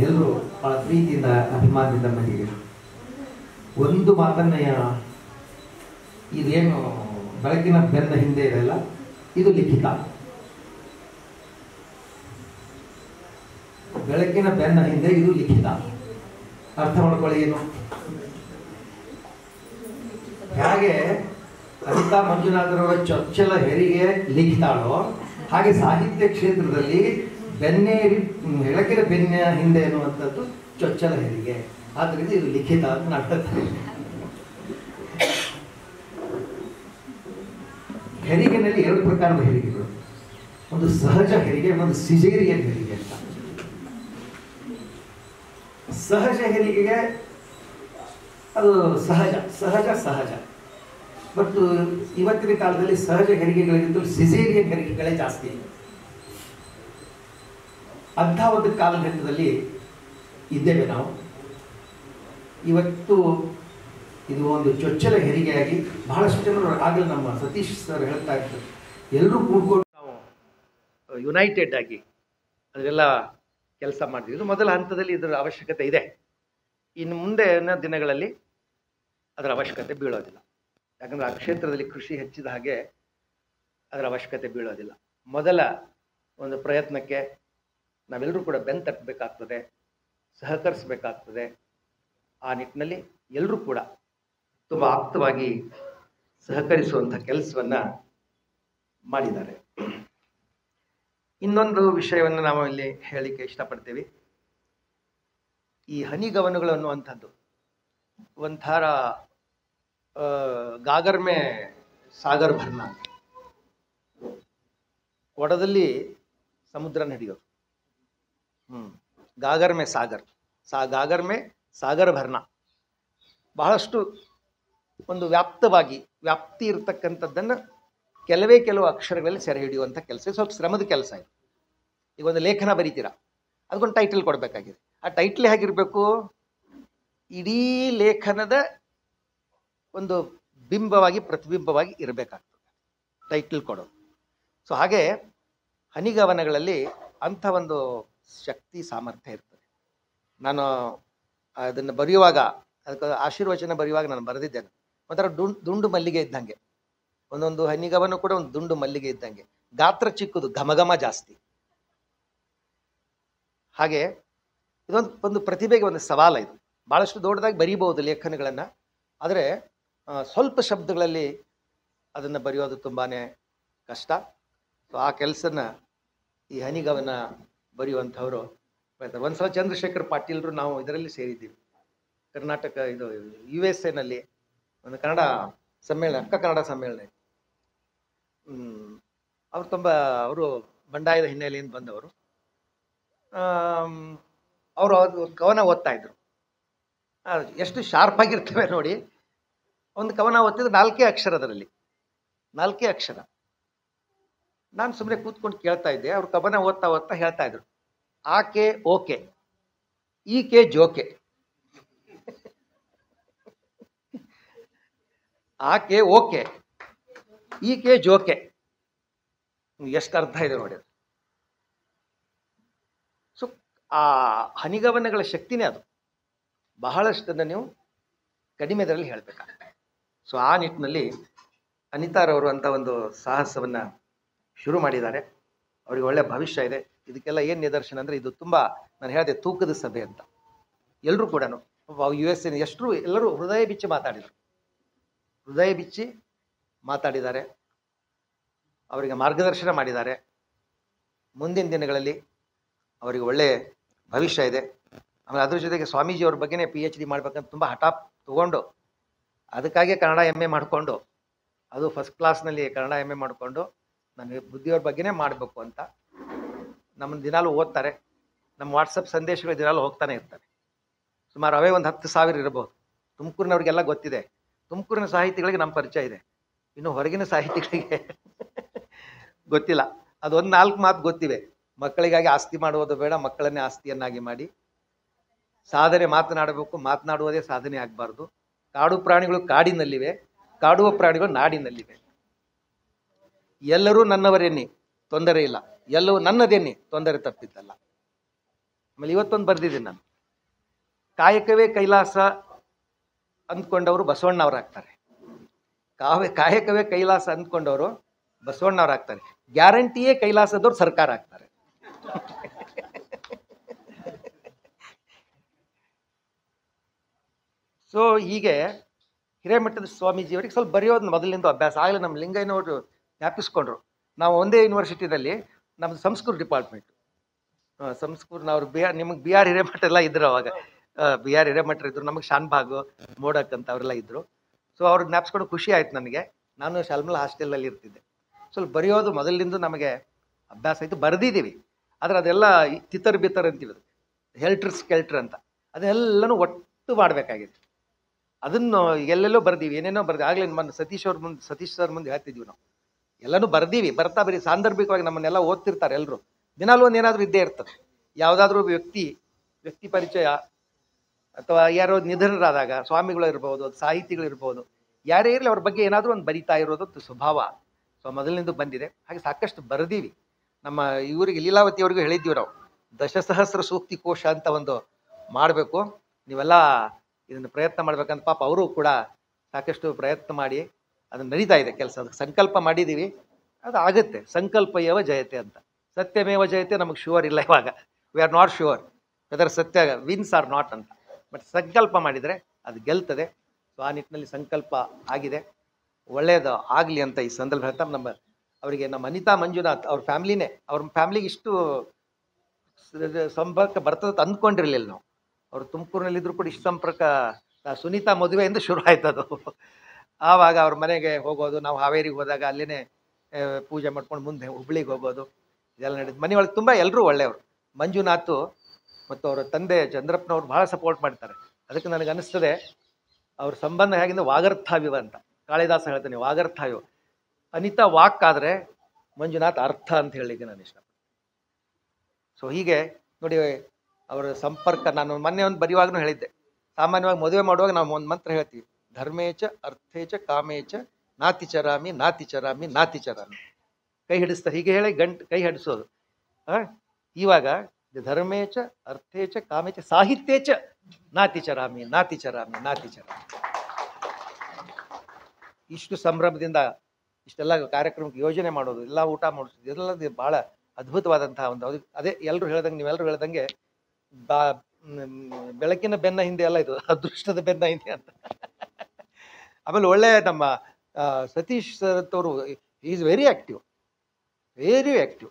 ಎಲ್ಲರೂ ಭಾಳ ಪ್ರೀತಿಯಿಂದ ಅಭಿಮಾನದಿಂದ ಮನೆಗೆ ಒಂದು ಮಾತನ್ನ, ಇದೇನು ಬೆಳಕಿನ ಬೆನ್ನ ಹಿಂದೆ ಇದೆಲ್ಲ ಇದು ಲಿಖಿತ. ಬೆಳಕಿನ ಬೆನ್ನ ಹಿಂದೆ ಇದು ಲಿಖಿತ. ಅರ್ಥ ಮಾಡ್ಕೊಳ್ಳಿ ಏನು. ಹೇಗೆ ಅನಿತಾ ಮಂಜುನಾಥರವರ ಚೊಚ್ಚಲ ಹೆರಿಗೆ ಲಿಖಿತಾಳೋ ಹಾಗೆ ಸಾಹಿತ್ಯ ಕ್ಷೇತ್ರದಲ್ಲಿ ಬೆಳಕಿನ ಬೆನ್ನ ಹಿಂದೆ ಎನ್ನುವಂಥದ್ದು ಚೊಚ್ಚಲ ಹೆರಿಗೆ. ಆದ್ದರಿಂದ ಇದು ಲಿಖಿತ ಅಂತ ನಾಟಕ. ಹೆರಿಗೆನಲ್ಲಿ 2 ಪ್ರಕಾರದ ಹೆರಿಗೆಗಳು, ಒಂದು ಸಹಜ ಹೆರಿಗೆ, ಒಂದು ಸಿಜೇರಿಯನ್ ಹೆರಿಗೆ ಅಂತ. ಸಹಜ ಹೆರಿಗೆಗೆ ಅದು ಸಹಜ. ಮತ್ತು ಇವತ್ತಿನ ಕಾಲದಲ್ಲಿ ಸಹಜ ಹೆರಿಗೆಗಳಿಗಿಂತ ಸಿಜೇರಿಯನ್ ಹೆರಿಗೆಗಳೇ ಜಾಸ್ತಿ. ಅಂಥ ಒಂದು ಕಾಲಘಟ್ಟದಲ್ಲಿ ಇದ್ದೇವೆ ನಾವು. ಇವತ್ತು ಇದು ಒಂದು ಚೊಚ್ಚಲ ಹೆರಿಗೆಯಾಗಿ ಬಹಳಷ್ಟು ಜನರು, ಆಗಲೇ ನಮ್ಮ ಸತೀಶ್ ಸರ್ ಹೇಳ್ತಾ ಇರ್ತಾರೆ, ಎಲ್ಲರೂ ಕೂಡ್ಕೊಂಡು ನಾವು ಯುನೈಟೆಡ್ ಆಗಿ ಅದೆಲ್ಲ ಕೆಲಸ ಮಾಡ್ತೀವಿ. ಇದು ಮೊದಲ ಹಂತದಲ್ಲಿ ಇದರ ಅವಶ್ಯಕತೆ ಇದೆ. ಇನ್ನು ಮುಂದಿನ ದಿನಗಳಲ್ಲಿ ಅದರ ಅವಶ್ಯಕತೆ ಬೀಳೋದಿಲ್ಲ. ಯಾಕಂದರೆ ಆ ಕ್ಷೇತ್ರದಲ್ಲಿ ಕೃಷಿ ಹೆಚ್ಚಿದ ಹಾಗೆ ಅದರ ಅವಶ್ಯಕತೆ ಬೀಳೋದಿಲ್ಲ. ಮೊದಲ ಒಂದು ಪ್ರಯತ್ನಕ್ಕೆ ನಾವೆಲ್ಲರೂ ಕೂಡ ಬೆನ್ನು ತಟ್ಟಬೇಕಾಗ್ತದೆ, ಸಹಕರಿಸಬೇಕಾಗ್ತದೆ. ಆ ನಿಟ್ಟಿನಲ್ಲಿ ಎಲ್ಲರೂ ಕೂಡ ತುಂಬ ಆಪ್ತವಾಗಿ ಸಹಕರಿಸುವಂಥ ಕೆಲಸವನ್ನು ಮಾಡಿದ್ದಾರೆ. ಇನ್ನೊಂದು ವಿಷಯವನ್ನು ನಾವು ಇಲ್ಲಿ ಹೇಳಲಿಕ್ಕೆ ಇಷ್ಟಪಡ್ತೀವಿ. ಈ ಹನಿಗವನಗಳು ಅನ್ನುವಂಥದ್ದು ಒಂಥರ ಗಾಗರ್ ಮೇ ಸಾಗರ್ ಭರ್ನ, ಕೊಡದಲ್ಲಿ ಸಮುದ್ರ ನಡೆಯೋದು. ಗಾಗರ್ ಮೇ ಸಾಗರ್ ಭರ್ನ, ಬಹಳಷ್ಟು ಒಂದು ವ್ಯಾಪ್ತಿ ಇರತಕ್ಕಂಥದ್ದನ್ನು ಕೆಲವು ಅಕ್ಷರಗಳಲ್ಲಿ ಸೆರೆ ಹಿಡಿಯುವಂಥ ಕೆಲಸ. ಸ್ವಲ್ಪ ಶ್ರಮದ ಕೆಲಸ ಇದು. ಈಗ ಒಂದು ಲೇಖನ ಬರೀತೀರಾ, ಅದಕ್ಕೊಂದು ಟೈಟಲ್ ಕೊಡಬೇಕಾಗಿದೆ. ಆ ಟೈಟ್ಲ್ ಹೇಗಿರಬೇಕು? ಇಡೀ ಲೇಖನದ ಒಂದು ಪ್ರತಿಬಿಂಬವಾಗಿ ಇರಬೇಕಾಗ್ತದೆ ಟೈಟಲ್ ಕೊಡೋದು. ಸೊ ಹಾಗೆ ಹನಿಗವನಗಳಲ್ಲಿ ಅಂಥ ಒಂದು ಶಕ್ತಿ ಸಾಮರ್ಥ್ಯ ಇರ್ತದೆ. ನಾನು ಅದನ್ನು ಬರೆಯುವಾಗ, ಅದಕ್ಕೆ ಆಶೀರ್ವಚನ ಬರೆಯುವಾಗ ನಾನು ಬರೆದಿದ್ದೇನೆ, ಒಂಥರ ದುಂಡು ಮಲ್ಲಿಗೆ ಇದ್ದಂಗೆ. ಒಂದೊಂದು ಹನಿಗವನ ಕೂಡ ಒಂದು ದುಂಡು ಮಲ್ಲಿಗೆ ಇದ್ದಂಗೆ. ಗಾತ್ರ ಚಿಕ್ಕದು, ಘಮಘಮ ಜಾಸ್ತಿ. ಹಾಗೆ ಇದೊಂದು ಪ್ರತಿಭೆಗೆ ಒಂದು ಸವಾಲ. ಇದು ಭಾಳಷ್ಟು ದೊಡ್ಡದಾಗಿ ಬರೀಬಹುದು ಲೇಖನಗಳನ್ನು, ಆದರೆ ಸ್ವಲ್ಪ ಶಬ್ದಗಳಲ್ಲಿ ಅದನ್ನು ಬರೆಯೋದು ತುಂಬಾ ಕಷ್ಟ. ಸೊ ಆ ಕೆಲಸನ ಈ ಹನಿಗವನ ಬರೆಯುವಂಥವರು ಹೇಳ್ತಾರೆ. ಒಂದ್ಸಲ ಚಂದ್ರಶೇಖರ್ ಪಾಟೀಲ್ರು ನಾವು ಇದರಲ್ಲಿ ಸೇರಿದ್ದೀವಿ, ಕರ್ನಾಟಕ ಇದು USA ಒಂದು ಕನ್ನಡ ಸಮ್ಮೇಳನ, ಅಕ್ಕ ಕನ್ನಡ ಸಮ್ಮೇಳನ ಇತ್ತು. ಅವರು ಬಂಡಾಯದ ಹಿನ್ನೆಲೆಯಿಂದ ಬಂದವರು. ಅವರು ಕವನ ಓದ್ತಾ ಇದ್ರು. ಎಷ್ಟು ಶಾರ್ಪ್ ಆಗಿರ್ತವೆ ನೋಡಿ. ಒಂದು ಕವನ ಓದ್ತಿದ್ರೆ 4 ಅಕ್ಷರ, ಅದರಲ್ಲಿ 4 ಅಕ್ಷರ. ನಾನು ಸುಮ್ಮನೆ ಕೂತ್ಕೊಂಡು ಕೇಳ್ತಾ ಇದ್ದೆ. ಅವ್ರು ಕವನ ಓದ್ತಾ ಹೇಳ್ತಾ ಇದ್ರು, ಆಕೆ ಓಕೆ, ಈಕೆ ಜೋಕೆ. ಆಕೆ ಓಕೆ, ಈಕೆ ಜೋಕೆ. ಎಷ್ಟು ಅರ್ಥ ಇದೆ ನೋಡಿ. ಸೊ ಆ ಹನಿಗವನಗಳ ಶಕ್ತಿನೇ ಅದು. ಬಹಳಷ್ಟನ್ನು ನೀವು ಕಡಿಮೆ ಇದರಲ್ಲಿ ಹೇಳಬೇಕಾಗ್ತದೆ. ಸೊ ಆ ನಿಟ್ಟಿನಲ್ಲಿ ಅನಿತಾರವರು ಅಂತ ಒಂದು ಸಾಹಸವನ್ನು ಶುರು ಮಾಡಿದ್ದಾರೆ. ಅವರಿಗೆ ಒಳ್ಳೆಯ ಭವಿಷ್ಯ ಇದೆ. ಇದಕ್ಕೆಲ್ಲ ಏನು ನಿದರ್ಶನ ಅಂದರೆ, ಇದು ತುಂಬ, ನಾನು ಹೇಳಿದೆ, ತೂಕದ ಸಭೆ ಅಂತ. ಎಲ್ಲರೂ ಕೂಡ USA ಎಲ್ಲರೂ ಹೃದಯ ಬಿಚ್ಚಿ ಮಾತಾಡಿದ್ದಾರೆ. ಅವರಿಗೆ ಮಾರ್ಗದರ್ಶನ ಮಾಡಿದ್ದಾರೆ. ಮುಂದಿನ ದಿನಗಳಲ್ಲಿ ಅವರಿಗೆ ಒಳ್ಳೆಯ ಭವಿಷ್ಯ ಇದೆ. ಆಮೇಲೆ ಅದ್ರ ಜೊತೆಗೆ ಸ್ವಾಮೀಜಿಯವ್ರ ಬಗ್ಗೆನೇ PhD ಮಾಡ್ಬೇಕಂತ ತುಂಬ ಹಠ ತಗೊಂಡು, ಅದಕ್ಕಾಗಿ ಕನ್ನಡ MA ಮಾಡಿಕೊಂಡು, ಅದು ಫಸ್ಟ್ ಕ್ಲಾಸ್ನಲ್ಲಿ ಕನ್ನಡ MA ಮಾಡಿಕೊಂಡು, ನನಗೆ ಬುದ್ಧಿಯವ್ರ ಬಗ್ಗೆನೇ ಮಾಡಬೇಕು ಅಂತ ನಮ್ಮನ್ನು ದಿನಾಲೂ ಓದ್ತಾರೆ. ನಮ್ಮ ವಾಟ್ಸಪ್ ಸಂದೇಶಗಳು ದಿನಾಲೂ ಹೋಗ್ತಾನೆ ಇರ್ತಾರೆ. ಸುಮಾರು ಅವೇ ಒಂದು 10,000 ಇರಬಹುದು. ತುಮಕೂರಿನವ್ರಿಗೆಲ್ಲ ಗೊತ್ತಿದೆ. ತುಮಕೂರಿನ ಸಾಹಿತಿಗಳಿಗೆ ನಮ್ಮ ಪರಿಚಯ ಇದೆ, ಇನ್ನು ಹೊರಗಿನ ಸಾಹಿತಿಗಳಿಗೆ ಗೊತ್ತಿಲ್ಲ. ಅದು 1-4 ಮಾತು ಗೊತ್ತಿವೆ. ಮಕ್ಕಳಿಗಾಗಿ ಆಸ್ತಿ ಮಾಡುವುದು ಬೇಡ, ಮಕ್ಕಳನ್ನೇ ಆಸ್ತಿಯನ್ನಾಗಿ ಮಾಡಿ. ಸಾಧನೆ ಮಾತನಾಡಬೇಕು, ಮಾತನಾಡುವುದೇ ಸಾಧನೆ ಆಗಬಾರ್ದು. ಕಾಡು ಪ್ರಾಣಿಗಳು ಕಾಡಿನಲ್ಲಿವೆ, ಕಾಡುವ ಪ್ರಾಣಿಗಳು ನಾಡಿನಲ್ಲಿವೆ. ಎಲ್ಲರೂ ನನ್ನವರೆನ್ನಿ, ತೊಂದರೆ ಇಲ್ಲ. ಎಲ್ಲವೂ ನನ್ನದೇನ್ನಿ, ತೊಂದರೆ ತಪ್ಪಿದ್ದಲ್ಲ. ಆಮೇಲೆ ಇವತ್ತೊಂದು ಬರ್ದಿದ್ದೀನಿ ನಾನು, ಕಾಯಕವೇ ಕೈಲಾಸ ಅಂದ್ಕೊಂಡವರು ಬಸವಣ್ಣವರಾಗ್ತಾರೆ. ಕಾಯಕವೇ ಕೈಲಾಸ ಅಂದ್ಕೊಂಡವರು ಬಸವಣ್ಣವರಾಗ್ತಾರೆ. ಗ್ಯಾರಂಟಿಯೇ ಕೈಲಾಸದವ್ರು ಸರ್ಕಾರ ಆಗ್ತಾರೆ. ಸೊ ಹೀಗೆ ಹಿರೇಮಠದ ಸ್ವಾಮೀಜಿಯವರಿಗೆ ಸ್ವಲ್ಪ ಬರೆಯೋದು ಮೊದಲಿಂದ ಅಭ್ಯಾಸ. ಆಗಲೇ ನಮ್ಮ ಲಿಂಗಯ್ಯನವರು ಜ್ಞಾಪಿಸ್ಕೊಂಡ್ರು. ನಾವು ಒಂದೇ ಯೂನಿವರ್ಸಿಟಿನಲ್ಲಿ ನಮ್ಮದು ಸಂಸ್ಕೃತ ಡಿಪಾರ್ಟ್ಮೆಂಟ್, ಸಂಸ್ಕೃತ ನಾವು ನಿಮಗೆ ಬಿ ಆರ್ ಹಿರೇಮಠ ಎಲ್ಲ ಇದ್ರು. ಅವಾಗ ಬಿ ಆರ್ ಹಿರೇಮಠರು ಇದ್ರು, ನಮಗೆ ಶಾನ್ಭಾಗ್ ಮೋಡಕ್ ಅಂತ ಅವರೆಲ್ಲ ಇದ್ರು. ಸೊ ಅವ್ರಿಗೆ ಜ್ಞಾಪಿಸ್ಕೊಂಡು ಖುಷಿ ಆಯ್ತು ನನಗೆ. ನಾನು ಶಾಲ್ಮಲ ಹಾಸ್ಟೆಲಲ್ಲಿ ಇರ್ತಿದ್ದೆ. ಸ್ವಲ್ಪ ಬರೆಯೋದು ಮೊದಲಿಂದ ನಮಗೆ ಅಭ್ಯಾಸ ಆಯಿತು, ಬರೆದಿದ್ದೀವಿ. ಆದರೆ ಅದೆಲ್ಲ ತಿತ್ತರ್ ಬಿತ್ತರ್ ಅಂತೀವಿ, ಹೆಲ್ಟ್ರ್ ಸ್ಕೆಲ್ಟ್ರ್ ಅಂತ, ಅದೆಲ್ಲನೂ ಒಟ್ಟು ಮಾಡಬೇಕಾಗಿದೆ. ಅದನ್ನು ಎಲ್ಲೆಲ್ಲೋ ಬರ್ದೀವಿ, ಏನೇನೋ ಬರ್ತೀವಿ. ಆಗಲೇ ಸತೀಶ್ ಸರ್ ಮುಂದೆ ಹೇಳ್ತಿದ್ವಿ, ನಾವು ಎಲ್ಲನೂ ಬರ್ದೀವಿ. ಬರ್ತಾ ಬರೀ ಸಾಂದರ್ಭಿಕವಾಗಿ ನಮ್ಮನ್ನೆಲ್ಲ ಓದ್ತಿರ್ತಾರೆ ಎಲ್ಲರೂ. ದಿನಾಲೂ ಒಂದು ಏನಾದರೂ ಇದ್ದೇ ಇರ್ತದೆ. ಯಾವುದಾದ್ರೂ ವ್ಯಕ್ತಿ ಪರಿಚಯ ಅಥವಾ ಯಾರೋ ನಿಧನರಾದಾಗ ಸ್ವಾಮಿಗಳು ಇರ್ಬೋದು, ಸಾಹಿತಿಗಳು ಇರ್ಬೋದು, ಯಾರೇ ಇರಲಿ ಅವ್ರ ಬಗ್ಗೆ ಏನಾದರೂ ಒಂದು ಬರಿತಾ ಇರೋದು ಸ್ವಭಾವ. ಸೊ ಮೊದಲಿನಿಂದ ಬಂದಿದೆ. ಹಾಗೆ ಸಾಕಷ್ಟು ಬರೆದೀವಿ. ನಮ್ಮ ಇವರಿಗೆ ಲೀಲಾವತಿಯವ್ರಿಗೂ ಹೇಳಿದ್ದೀವಿ ನಾವು, ದಶಸಹಸ್ರ ಸೂಕ್ತಿ ಕೋಶ ಅಂತ ಒಂದು ಮಾಡಬೇಕು, ನೀವೆಲ್ಲ ಇದನ್ನು ಪ್ರಯತ್ನ ಮಾಡ್ಬೇಕಂತ. ಪಾಪ ಅವರು ಕೂಡ ಸಾಕಷ್ಟು ಪ್ರಯತ್ನ ಮಾಡಿ ಅದನ್ನು ನಡೀತಾ ಇದೆ ಕೆಲಸ. ಅದಕ್ಕೆ ಸಂಕಲ್ಪ ಮಾಡಿದ್ದೀವಿ, ಅದು ಆಗುತ್ತೆ. ಸಂಕಲ್ಪಯವ ಜಯತೆ ಅಂತ. ಸತ್ಯಮೇವ ಜಯತೆ ನಮಗೆ ಶೂರ್ ಇಲ್ಲ ಇವಾಗ. We are not sure whether ಸತ್ಯ ವಿನ್ಸ್ ಆರ್ ನಾಟ್ ಅಂತ. ಬಟ್ ಸಂಕಲ್ಪ ಮಾಡಿದರೆ ಅದು ಗೆಲ್ತದೆ. ಸೊ ಆ ನಿಟ್ಟಿನಲ್ಲಿ ಸಂಕಲ್ಪ ಆಗಿದೆ. ಒಳ್ಳೆಯದು ಆಗಲಿ ಅಂತ ಈ ಸಂದರ್ಭ ಹೇಳ್ತಾ, ಅವರಿಗೆ ನಮ್ಮ ಅನಿತಾ ಮಂಜುನಾಥ್ ಅವ್ರ ಫ್ಯಾಮ್ಲಿನೇ, ಅವ್ರ ಫ್ಯಾಮ್ಲಿಗೆ ಇಷ್ಟು ಸಂಪರ್ಕ ಬರ್ತದೆ ಅಂದ್ಕೊಂಡಿರಲಿಲ್ಲ ನಾವು. ಅವರು ತುಮಕೂರಿನಲ್ಲಿದ್ದರೂ ಕೂಡ ಇಷ್ಟು ಸಂಪರ್ಕ ಸುನೀತಾ ಮದುವೆಯಿಂದ ಶುರು ಆಯ್ತು ಅದು. ಆವಾಗ ಅವ್ರ ಮನೆಗೆ ಹೋಗೋದು, ನಾವು ಹಾವೇರಿಗೆ ಹೋದಾಗ ಅಲ್ಲೇ ಪೂಜೆ ಮಾಡ್ಕೊಂಡು ಮುಂದೆ ಹುಬ್ಳಿಗೆ ಹೋಗೋದು, ಇದೆಲ್ಲ ನಡೆದು ಮನೆಯೊಳಗೆ ತುಂಬ ಎಲ್ಲರೂ ಒಳ್ಳೆಯವರು. ಮಂಜುನಾಥ್ ಮತ್ತು ಅವರ ತಂದೆ ಚಂದ್ರಪ್ಪನವ್ರು ಭಾಳ ಸಪೋರ್ಟ್ ಮಾಡ್ತಾರೆ. ಅದಕ್ಕೆ ನನಗೆ ಅನಿಸ್ತದೆ ಅವ್ರ ಸಂಬಂಧ ಹೇಗಿಂದ ವಾಗರ್ಥಾವಿವ ಅಂತ ಕಾಳಿದಾಸ ಹೇಳ್ತಾನೆ. ವಾಗರ್ಥಾವಿವ, ಅನಿತಾ ವಾಕ್ ಆದರೆ ಮಂಜುನಾಥ್ ಅರ್ಥ ಅಂತ ಹೇಳಿಕ್ಕೆ ನಾನು ಇಷ್ಟಪಡ್ತೀನಿ. ಸೊ ಹೀಗೆ ನೋಡಿ ಅವರ ಸಂಪರ್ಕ. ನಾನು ಮೊನ್ನೆ ಒಂದು ಬರೆಯುವಾಗಲೂ ಹೇಳಿದ್ದೆ, ಸಾಮಾನ್ಯವಾಗಿ ಮದುವೆ ಮಾಡುವಾಗ ನಾವು ಒಂದು ಮಂತ್ರ ಹೇಳ್ತೀವಿ, ಧರ್ಮೇಚ ಅರ್ಥೇಚ ಕಾಮೇಚ ನಾತಿಚರಾಮಿ ನಾತಿಚರಾಮಿ ನಾತಿಚರಾಮಿ. ಕೈ ಹಿಡಿಸ್ತಾರೆ, ಹೀಗೆ ಹೇಳಿ ಕೈ ಹಿಡಿಸೋದು. ಇವಾಗ ಧರ್ಮೇಚ ಅರ್ಥೇಚ ಕಾಮೇಚ ಸಾಹಿತ್ಯೇಚ ನಾತಿಚರಾಮಿ ನಾತಿಚರಾಮಿ ನಾತಿಚರಾಮಿ. ಇಷ್ಟು ಸಂಭ್ರಮದಿಂದ ಇಷ್ಟೆಲ್ಲ ಕಾರ್ಯಕ್ರಮಕ್ಕೆ ಯೋಜನೆ ಮಾಡೋದು, ಎಲ್ಲ ಊಟ ಮಾಡೋದು, ಇದೆಲ್ಲ ಭಾಳ ಅದ್ಭುತವಾದಂತಹ ಒಂದು. ಅದೇ ಎಲ್ಲರೂ ಹೇಳ್ದಂಗೆ, ನೀವೆಲ್ಲರೂ ಹೇಳ್ದಂಗೆ ಬೆಳಕಿನ ಬೆನ್ನ ಹಿಂದೆ ಎಲ್ಲ ಇದು ಅದೃಷ್ಟದ ಬೆನ್ನ ಹಿಂದೆ ಅಂತ. ಆಮೇಲೆ ಒಳ್ಳೆ ನಮ್ಮ ಸತೀಶ್ ಸರ್ ಅವರು is very active, very active.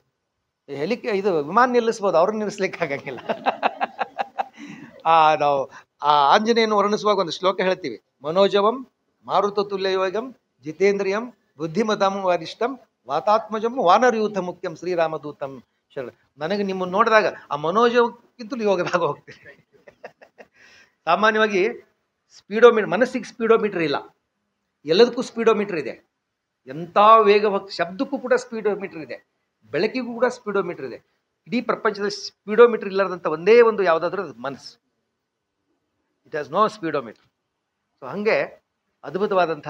ಇದು ವಿಮಾನ ನಿಲ್ಲಿಸ್ಬೋದು, ಅವ್ರನ್ನ ನಿಲ್ಲಿಸ್ಲಿಕ್ಕೆ ಆಗಂಗಿಲ್ಲ. ನಾವು ಆಂಜನೇಯನ ವರ್ಣಿಸುವಾಗ ಒಂದು ಶ್ಲೋಕ ಹೇಳ್ತೀವಿ, ಮನೋಜವಂ ಮಾರುತ ತುಲ್ಯಯೋಗಂ ಜಿತೇಂದ್ರಿಯಂ ಬುದ್ಧಿಮತಾಂ ವರಿಷ್ಠಂ ವಾತಾತ್ಮಜಂ ವಾನರಯೂಥ ಮುಖ್ಯಂ ಶ್ರೀರಾಮದೂತಂ ಶರಣ. ನನಗೆ ನಿಮ್ಮನ್ನು ನೋಡಿದಾಗ ಆ ಮನೋಜಕ್ಕಿಂತಲೂ ಯೋಗದಾಗ ಹೋಗ್ತೀನಿ. ಸಾಮಾನ್ಯವಾಗಿ ಸ್ಪೀಡೋಮೀಟರ್, ಮನಸ್ಸಿಗೆ ಸ್ಪೀಡೋಮೀಟರ್ ಇಲ್ಲ, ಎಲ್ಲದಕ್ಕೂ ಸ್ಪೀಡೋಮೀಟರ್ ಇದೆ. ಎಂಥ ವೇಗಭಕ್ತಿ ಶಬ್ದಕ್ಕೂ ಕೂಡ ಸ್ಪೀಡೋಮೀಟರ್ ಇದೆ, ಬೆಳಕಿಗೂ ಕೂಡ ಸ್ಪೀಡೋಮೀಟರ್ ಇದೆ. ಇಡೀ ಪ್ರಪಂಚದಲ್ಲಿ ಸ್ಪೀಡೋಮೀಟರ್ ಇಲ್ಲದಂಥ ಒಂದೇ ಒಂದು ಯಾವುದಾದ್ರೂ ಅದು ಮನಸ್ಸು. It has no speedometer. So ಹಾಗೆ ಅದ್ಭುತವಾದಂಥ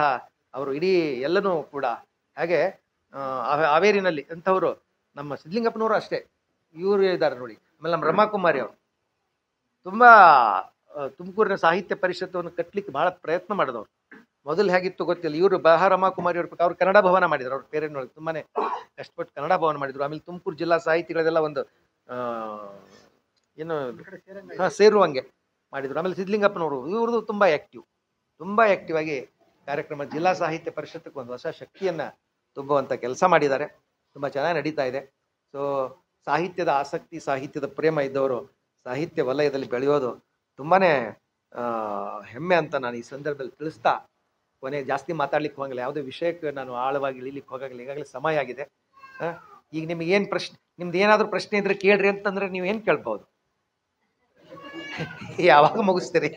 ಅವರು ಇಡೀ ಎಲ್ಲನೂ ಕೂಡ. ಹಾಗೆ ಹಾವೇರಿನಲ್ಲಿ ಅಂಥವರು ನಮ್ಮ ಸಿದ್ಧಲಿಂಗಪ್ಪನವರು ಅಷ್ಟೇ, ಇವರು ಇದ್ದಾರೆ ನೋಡಿ. ಆಮೇಲೆ ನಮ್ಮ ರಮಾಕುಮಾರಿ ಅವರು ತುಂಬ ತುಮಕೂರಿನ ಸಾಹಿತ್ಯ ಪರಿಷತ್ತವನ್ನು ಕಟ್ಟಲಿಕ್ಕೆ ಭಾಳ ಪ್ರಯತ್ನ ಮಾಡಿದವರು. ಮೊದಲು ಹೇಗಿತ್ತು ಗೊತ್ತಿಲ್ಲ. ಇವರು ರಮಾಕುಮಾರಿ ಅವ್ರು ಕನ್ನಡ ಭವನ ಮಾಡಿದ್ರು. ಅವ್ರ ಪೇರೆಂಟ್ನೊಳಗೆ ತುಂಬಾ ಕಷ್ಟಪಟ್ಟು ಕನ್ನಡ ಭವನ ಮಾಡಿದ್ರು. ಆಮೇಲೆ ತುಮಕೂರು ಜಿಲ್ಲಾ ಸಾಹಿತಿಗಳದೆಲ್ಲ ಒಂದು ಏನು ಸೇರುವಂಗೆ ಮಾಡಿದರು. ಆಮೇಲೆ ಸಿದ್ಧಲಿಂಗಪ್ಪನವರು ಇವ್ರದ್ದು ತುಂಬ ಆ್ಯಕ್ಟಿವ್ ಆಗಿ ಕಾರ್ಯಕ್ರಮ ಜಿಲ್ಲಾ ಸಾಹಿತ್ಯ ಪರಿಷತ್ತಕ್ಕೆ ಒಂದು ಹೊಸ ಶಕ್ತಿಯನ್ನು ತುಂಬುವಂಥ ಕೆಲಸ ಮಾಡಿದ್ದಾರೆ. ತುಂಬ ಚೆನ್ನಾಗಿ ನಡೀತಾ ಇದೆ. ಸೊ ಸಾಹಿತ್ಯದ ಆಸಕ್ತಿ, ಸಾಹಿತ್ಯದ ಪ್ರೇಮ ಇದ್ದವರು ಸಾಹಿತ್ಯ ವಲಯದಲ್ಲಿ ಬೆಳೆಯೋದು ತುಂಬಾ ಹೆಮ್ಮೆ ಅಂತ ನಾನು ಈ ಸಂದರ್ಭದಲ್ಲಿ ತಿಳಿಸ್ತಾ, ಕೊನೆ ಜಾಸ್ತಿ ಮಾತಾಡ್ಲಿಕ್ಕೆ ಹೋಗಂಗಿಲ್ಲ, ಯಾವುದೇ ವಿಷಯಕ್ಕೆ ನಾನು ಆಳವಾಗಿ ಇಳಿಲಿಕ್ಕೆ ಹೋಗಂಗಿಲ್ಲ. ಈಗಾಗಲೇ ಸಮಯ ಆಗಿದೆ. ಈಗ ನಿಮ್ಗೆ ಏನು ನಿಮ್ದು ಏನಾದರೂ ಪ್ರಶ್ನೆ ಇದ್ರೆ ಕೇಳ್ರಿ ಅಂತಂದ್ರೆ ನೀವು ಏನು ಕೇಳ್ಬೋದು? ಯಾವಾಗ ಮುಗಿಸ್ತೀರಿ?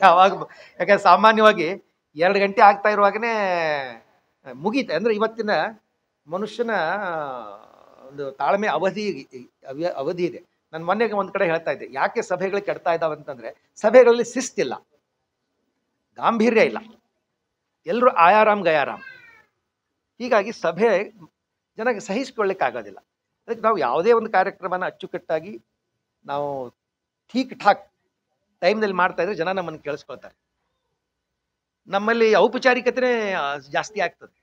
ಯಾಕಂದ್ರೆ ಸಾಮಾನ್ಯವಾಗಿ 2 ಗಂಟೆ ಆಗ್ತಾ ಇರುವಾಗನೇ ಮುಗೀತೆ. ಅಂದರೆ ಇವತ್ತಿನ ಮನುಷ್ಯನ ಒಂದು ತಾಳ್ಮೆ ಅವಧಿ ಇದೆ. ನಾನು ಮೊನ್ನೆ ಒಂದು ಕಡೆ ಹೇಳ್ತಾ ಇದ್ದೆ, ಯಾಕೆ ಸಭೆಗಳು ಕೆಡ್ತಾ ಇದ್ದಾವೆ ಅಂತಂದ್ರೆ ಸಭೆಗಳಲ್ಲಿ ಶಿಸ್ತಿಲ್ಲ, ಗಾಂಭೀರ್ಯ ಇಲ್ಲ, ಎಲ್ಲರೂ ಆಯಾರಾಮ್ ಗಯಾರಾಮ್. ಹೀಗಾಗಿ ಸಭೆ ಜನಕ್ಕೆ ಸಹಿಸ್ಕೊಳ್ಳಿಕ್ಕಾಗೋದಿಲ್ಲ. ಅದಕ್ಕೆ ನಾವು ಯಾವುದೇ ಒಂದು ಕಾರ್ಯಕ್ರಮನ ಅಚ್ಚುಕಟ್ಟಾಗಿ ನಾವು ಠೀಕ್ ಠಾಕ್ ಟೈಮ್ನಲ್ಲಿ ಮಾಡ್ತಾ ಇದ್ರೆ ಜನ ನಮ್ಮನ್ನು ಕೇಳಿಸ್ಕೊಳ್ತಾರೆ. ನಮ್ಮಲ್ಲಿ ಔಪಚಾರಿಕತೆ ಜಾಸ್ತಿ ಆಗ್ತದೆ.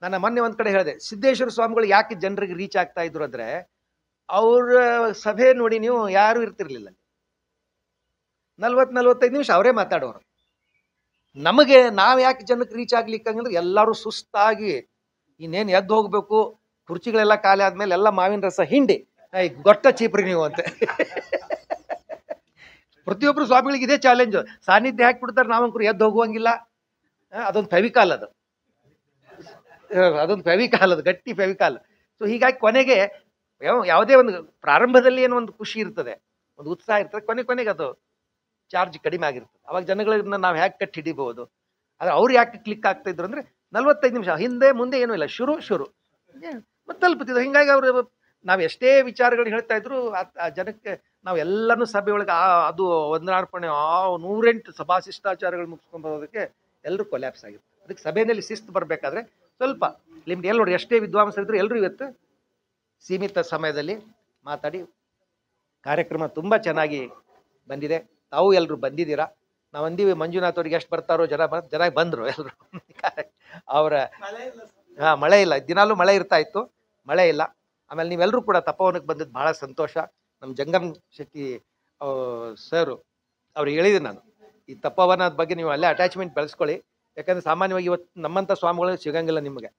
ನಾನು ಮೊನ್ನೆ ಒಂದು ಕಡೆ ಹೇಳಿದೆ, ಸಿದ್ದೇಶ್ವರ ಸ್ವಾಮಿಗಳು ಯಾಕೆ ಜನರಿಗೆ ರೀಚ್ ಆಗ್ತಾ ಇದ್ರು ಅಂದ್ರೆ ಅವ್ರ ಸಭೆ ನೋಡಿ ನೀವು ಯಾರು ಇರ್ತಿರ್ಲಿಲ್ಲ, 40-45 ನಿಮಿಷ ಅವರೇ ಮಾತಾಡೋರು. ನಮಗೆ ನಾವು ಯಾಕೆ ಜನಕ್ಕೆ ರೀಚ್ ಆಗ್ಲಿಕ್ಕೆ ಅಂದ್ರೆ ಎಲ್ಲರೂ ಸುಸ್ತಾಗಿ ಇನ್ನೇನು ಎದ್ದು ಹೋಗ್ಬೇಕು, ಕುರ್ಚಿಗಳೆಲ್ಲ ಖಾಲಿ ಆದ್ಮೇಲೆ ಎಲ್ಲ ಮಾವಿನ ರಸ ಹಿಂಡಿ ಗೊಟ್ಟ ಚೀಪ್ರಿ ನೀವು ಅಂತ. ಪ್ರತಿಯೊಬ್ರು ಸ್ವಾಮಿಗಳಿಗೆ ಇದೇ ಚಾಲೆಂಜ್. ಸಾನ್ನಿಧ್ಯ ಹಾಕಿಬಿಡ್ತಾರೆ, ನಾವಂಕರು ಎದ್ದು ಹೋಗುವಂಗಿಲ್ಲ. ಅದೊಂದು ಫೆವಿಕಾಲ್, ಅದೊಂದು ಫೆವಿಕಾಲ್, ಅದು ಗಟ್ಟಿ ಫೆವಿಕಾಲ್. ಸೊ ಹೀಗಾಗಿ ಕೊನೆಗೆ ಯಾವುದೇ ಒಂದು ಪ್ರಾರಂಭದಲ್ಲಿ ಏನೋ ಒಂದು ಖುಷಿ ಇರ್ತದೆ, ಒಂದು ಉತ್ಸಾಹ ಇರ್ತದೆ, ಕೊನೆಗೆ ಅದು ಚಾರ್ಜ್ ಕಡಿಮೆ ಆಗಿರ್ತದೆ. ಅವಾಗ ಜನಗಳನ್ನ ನಾವು ಹ್ಯಾಕ್ ಕಟ್ಟಿ ಹಿಡಿಬಹುದು. ಆದ್ರೆ ಅವ್ರು ಯಾಕೆ ಕ್ಲಿಕ್ ಆಗ್ತಾ ಇದ್ರು ಅಂದ್ರೆ 45 ನಿಮಿಷ ಹಿಂದೆ ಮುಂದೆ ಏನೂ ಇಲ್ಲ, ಶುರು ಮತ್ತೆ ತಲುಪುತ್ತಿದ್ರು. ಹಿಂಗಾಗಿ ಅವರು ನಾವು ಎಷ್ಟೇ ವಿಚಾರಗಳು ಹೇಳ್ತಾ ಇದ್ರು ಆ ಜನಕ್ಕೆ ನಾವು ಎಲ್ಲನೂ ಸಭೆ ಒಳಗೆ ಅದು ವಂದನಾರ್ಪಣೆ 108 ಸಭಾ ಶಿಷ್ಟಾಚಾರಗಳು ಮುಗಿಸ್ಕೊಂಡು ಬರೋದಕ್ಕೆ ಎಲ್ಲರೂ ಕೊಲ್ಯಾಪ್ಸ್ ಆಗಿತ್ತು. ಅದಕ್ಕೆ ಸಭೆಯಲ್ಲಿ ಶಿಸ್ತು ಬರಬೇಕಾದ್ರೆ ಸ್ವಲ್ಪ ಲಿಮಿಟ್. ಎಲ್ಲಿ ನೋಡಿ ಎಷ್ಟೇ ವಿದ್ವಾಂಸರಿದ್ರು ಎಲ್ಲರೂ ಇವತ್ತು ಸೀಮಿತ ಸಮಯದಲ್ಲಿ ಮಾತಾಡಿ ಕಾರ್ಯಕ್ರಮ ತುಂಬ ಚೆನ್ನಾಗಿ ಬಂದಿದೆ. ತಾವು ಎಲ್ಲರೂ ಬಂದಿದ್ದೀರಾ. ನಾವು ಅಂದೀವಿ ಮಂಜುನಾಥ್ ಅವ್ರಿಗೆ ಎಷ್ಟು ಬರ್ತಾರೋ ಜನ ಬಂದರು ಎಲ್ಲರೂ. ಅವರ ಮಳೆ ಇಲ್ಲ, ದಿನಾಲೂ ಮಳೆ ಇರ್ತಾ ಇತ್ತು, ಮಳೆ ಇಲ್ಲ. ಆಮೇಲೆ ನೀವೆಲ್ಲರೂ ಕೂಡ ತಪೋವನಕ್ಕೆ ಬಂದಿದ್ದು ಬಹಳ ಸಂತೋಷ. ನಮ್ಮ ಜಂಗಮ್ ಶೆಟ್ಟಿ ಸರ್ ಅವ್ರು ಹೇಳಿದೆ, ನಾನು ಈ ತಪೋವನದ ಬಗ್ಗೆ ನೀವು ಅಲ್ಲೇ ಅಟ್ಯಾಚ್ಮೆಂಟ್ ಬೆಳೆಸ್ಕೊಳ್ಳಿ. ಯಾಕಂದ್ರೆ ಸಾಮಾನ್ಯವಾಗಿ ಇವತ್ತು ನಮ್ಮಂಥ ಸ್ವಾಮಿಗಳು ಸಿಗಂಗಿಲ್ಲ ನಿಮಗೆ.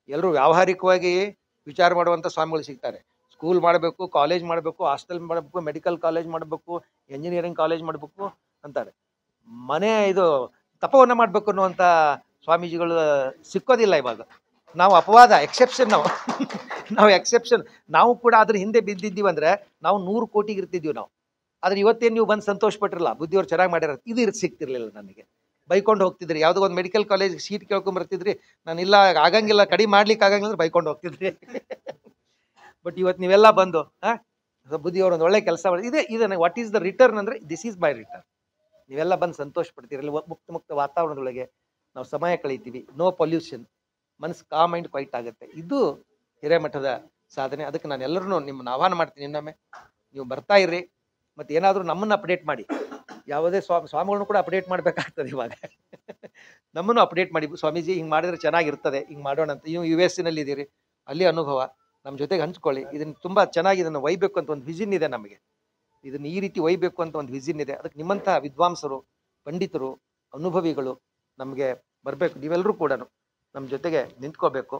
ಎಲ್ಲರೂ ವ್ಯಾವಹಾರಿಕವಾಗಿ ವಿಚಾರ ಮಾಡುವಂಥ ಸ್ವಾಮಿಗಳು ಸಿಗ್ತಾರೆ. ಸ್ಕೂಲ್ ಮಾಡಬೇಕು, ಕಾಲೇಜ್ ಮಾಡಬೇಕು, ಹಾಸ್ಟೆಲ್ ಮಾಡಬೇಕು, ಮೆಡಿಕಲ್ ಕಾಲೇಜ್ ಮಾಡಬೇಕು, ಎಂಜಿನಿಯರಿಂಗ್ ಕಾಲೇಜ್ ಮಾಡಬೇಕು ಅಂತಾರೆ. ಇದು ತಪವನ್ನ ಮಾಡಬೇಕು ಅನ್ನುವಂಥ ಸ್ವಾಮೀಜಿಗಳು ಸಿಕ್ಕೋದಿಲ್ಲ ಇವಾಗ. ನಾವು ಅಪವಾದ, ಎಕ್ಸೆಪ್ಷನ್. ನಾವು ಎಕ್ಸೆಪ್ಷನ್. ನಾವು ಕೂಡ ಅದ್ರ ಹಿಂದೆ ಬಿದ್ದಿದ್ದೀವಿ ಅಂದ್ರೆ ನಾವು 100 ಕೋಟಿಗೆ ಇರ್ತಿದ್ವಿ ನಾವು. ಆದ್ರೆ ಇವತ್ತೇನು ನೀವು ಬಂದು ಸಂತೋಷ ಪಟ್ಟಿರಲ್ಲ, ಬುದ್ಧಿಯವ್ರು ಚೆನ್ನಾಗಿ ಮಾಡಿರೋ ಇದು ಸಿಗ್ತಿರ್ಲಿಲ್ಲ ನನಗೆ. ಬೈಕೊಂಡು ಹೋಗ್ತಿದ್ರಿ, ಯಾವುದೋ ಒಂದು ಮೆಡಿಕಲ್ ಕಾಲೇಜ್ ಸೀಟ್ ಕೇಳ್ಕೊಂಬರ್ತಿದ್ರಿ, ನಾನು ಇಲ್ಲ ಆಗಂಗಿಲ್ಲ, ಕಡಿಮೆ ಮಾಡ್ಲಿಕ್ಕೆ ಆಗಂಗಿಲ್ಲ ಅಂದ್ರೆ ಬೈಕೊಂಡು ಹೋಗ್ತಿದ್ರಿ. ಬಟ್ ಇವತ್ತು ನೀವೆಲ್ಲ ಬಂದು ಬುದ್ಧಿಯವರು ಒಂದು ಒಳ್ಳೆ ಕೆಲಸ ಮಾಡಿ ಇದೆ. ವಾಟ್ ಈಸ್ ದ ರಿಟರ್ನ್ ಅಂದ್ರೆ ದಿಸ್ ಈಸ್ ಮೈ ರಿಟರ್ನ್. ನೀವೆಲ್ಲ ಬಂದು ಸಂತೋಷ ಪಡ್ತೀರಲ್ಲ, ಮುಕ್ತ ವಾತಾವರಣದೊಳಗೆ ನಾವು ಸಮಯ ಕಳೀತೀವಿ, ನೋ ಪೊಲ್ಯೂಷನ್, ಮನಸ್ಸು ಕಾಮ್ ಅಂಡ್ ಕ್ವೈಟ್ ಆಗುತ್ತೆ. ಇದು ಹಿರೇಮಠದ ಸಾಧನೆ. ಅದಕ್ಕೆ ನಾನು ಎಲ್ಲರೂ ನಿಮ್ಮನ್ನು ಆಹ್ವಾನ ಮಾಡ್ತೀನಿ, ಇನ್ನೊಮ್ಮೆ ನೀವು ಬರ್ತಾ ಇರ್ರಿ. ಮತ್ತು ಏನಾದರೂ ನಮ್ಮನ್ನು ಅಪ್ಡೇಟ್ ಮಾಡಿ, ಯಾವುದೇ ಸ್ವಾಮಿಗಳನ್ನು ಕೂಡ ಅಪ್ಡೇಟ್ ಮಾಡಬೇಕಾಗ್ತದೆ ಇವಾಗ. ನಮ್ಮನ್ನು ಅಪ್ಡೇಟ್ ಮಾಡಿ, ಸ್ವಾಮೀಜಿ ಹಿಂಗೆ ಮಾಡಿದ್ರೆ ಚೆನ್ನಾಗಿರ್ತದೆ, ಹಿಂಗೆ ಮಾಡೋಣ ಅಂತ. ನೀವು US ನಲ್ಲಿ ಇದ್ದೀರಿ, ಅಲ್ಲಿ ಅನುಭವ ನಮ್ಮ ಜೊತೆಗೆ ಹಂಚ್ಕೊಳ್ಳಿ. ಇದನ್ನು ತುಂಬ ಚೆನ್ನಾಗಿ ಇದನ್ನು ಒಯ್ಬೇಕು ಅಂತ ಒಂದು ವಿಷನ್ ಇದೆ ನಮಗೆ. ಇದನ್ನು ಈ ರೀತಿ ಒಯ್ಬೇಕು ಅಂತ ಒಂದು ವಿಷನ್ ಇದೆ. ಅದಕ್ಕೆ ನಿಮ್ಮಂತಹ ವಿದ್ವಾಂಸರು, ಪಂಡಿತರು, ಅನುಭವಿಗಳು ನಮಗೆ ಬರಬೇಕು. ನೀವೆಲ್ಲರೂ ಕೂಡ ನಮ್ಮ ಜೊತೆಗೆ ನಿಂತ್ಕೋಬೇಕು.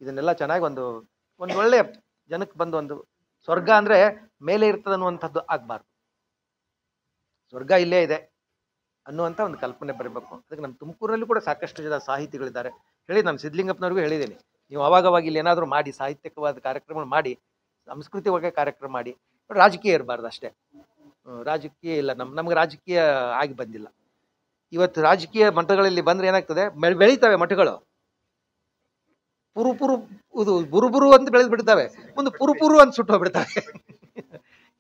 ಇದನ್ನೆಲ್ಲ ಚೆನ್ನಾಗಿ ಒಂದು ಒಳ್ಳೆಯ ಜನಕ್ಕೆ ಬಂದು ಒಂದು ಸ್ವರ್ಗ ಅಂದರೆ ಮೇಲೆ ಇರ್ತದೆ ಅನ್ನುವಂಥದ್ದು ಆಗಬಾರ್ದು. ಸ್ವರ್ಗ ಇಲ್ಲೇ ಇದೆ ಅನ್ನುವಂಥ ಒಂದು ಕಲ್ಪನೆ ಬರಬೇಕು. ಅದಕ್ಕೆ ನಮ್ಮ ತುಮಕೂರಲ್ಲಿ ಕೂಡ ಸಾಕಷ್ಟು ಜನ ಸಾಹಿತಿಗಳಿದ್ದಾರೆ. ನಾನು ಸಿದ್ಧಲಿಂಗಪ್ಪನವ್ರಿಗೂ ಹೇಳಿದ್ದೀನಿ, ನೀವು ಅವಾಗವಾಗ ಇಲ್ಲಿ ಏನಾದರೂ ಮಾಡಿ, ಸಾಹಿತ್ಯಿಕವಾದ ಕಾರ್ಯಕ್ರಮ ಮಾಡಿ, ಸಂಸ್ಕೃತಿ ಬಗ್ಗೆ ಕಾರ್ಯಕ್ರಮ ಮಾಡಿ. ರಾಜಕೀಯ ಇರಬಾರ್ದು ಅಷ್ಟೇ. ರಾಜಕೀಯ ಇಲ್ಲ, ನಮ್ಗೆ ರಾಜಕೀಯ ಆಗಿ ಬಂದಿಲ್ಲ. ಇವತ್ತು ರಾಜಕೀಯ ಮಠಗಳಲ್ಲಿ ಬಂದರೆ ಏನಾಗ್ತದೆ, ಬೆಳೀತವೆ ಮಠಗಳು, ಬುರುಬುರು ಅಂತ ಬೆಳೆದು ಬಿಡ್ತವೆ, ಮುಂದೆ ಪುರುಪುರು ಅಂತ ಸುಟ್ಟು ಹೋಗ್ಬಿಡ್ತವೆ.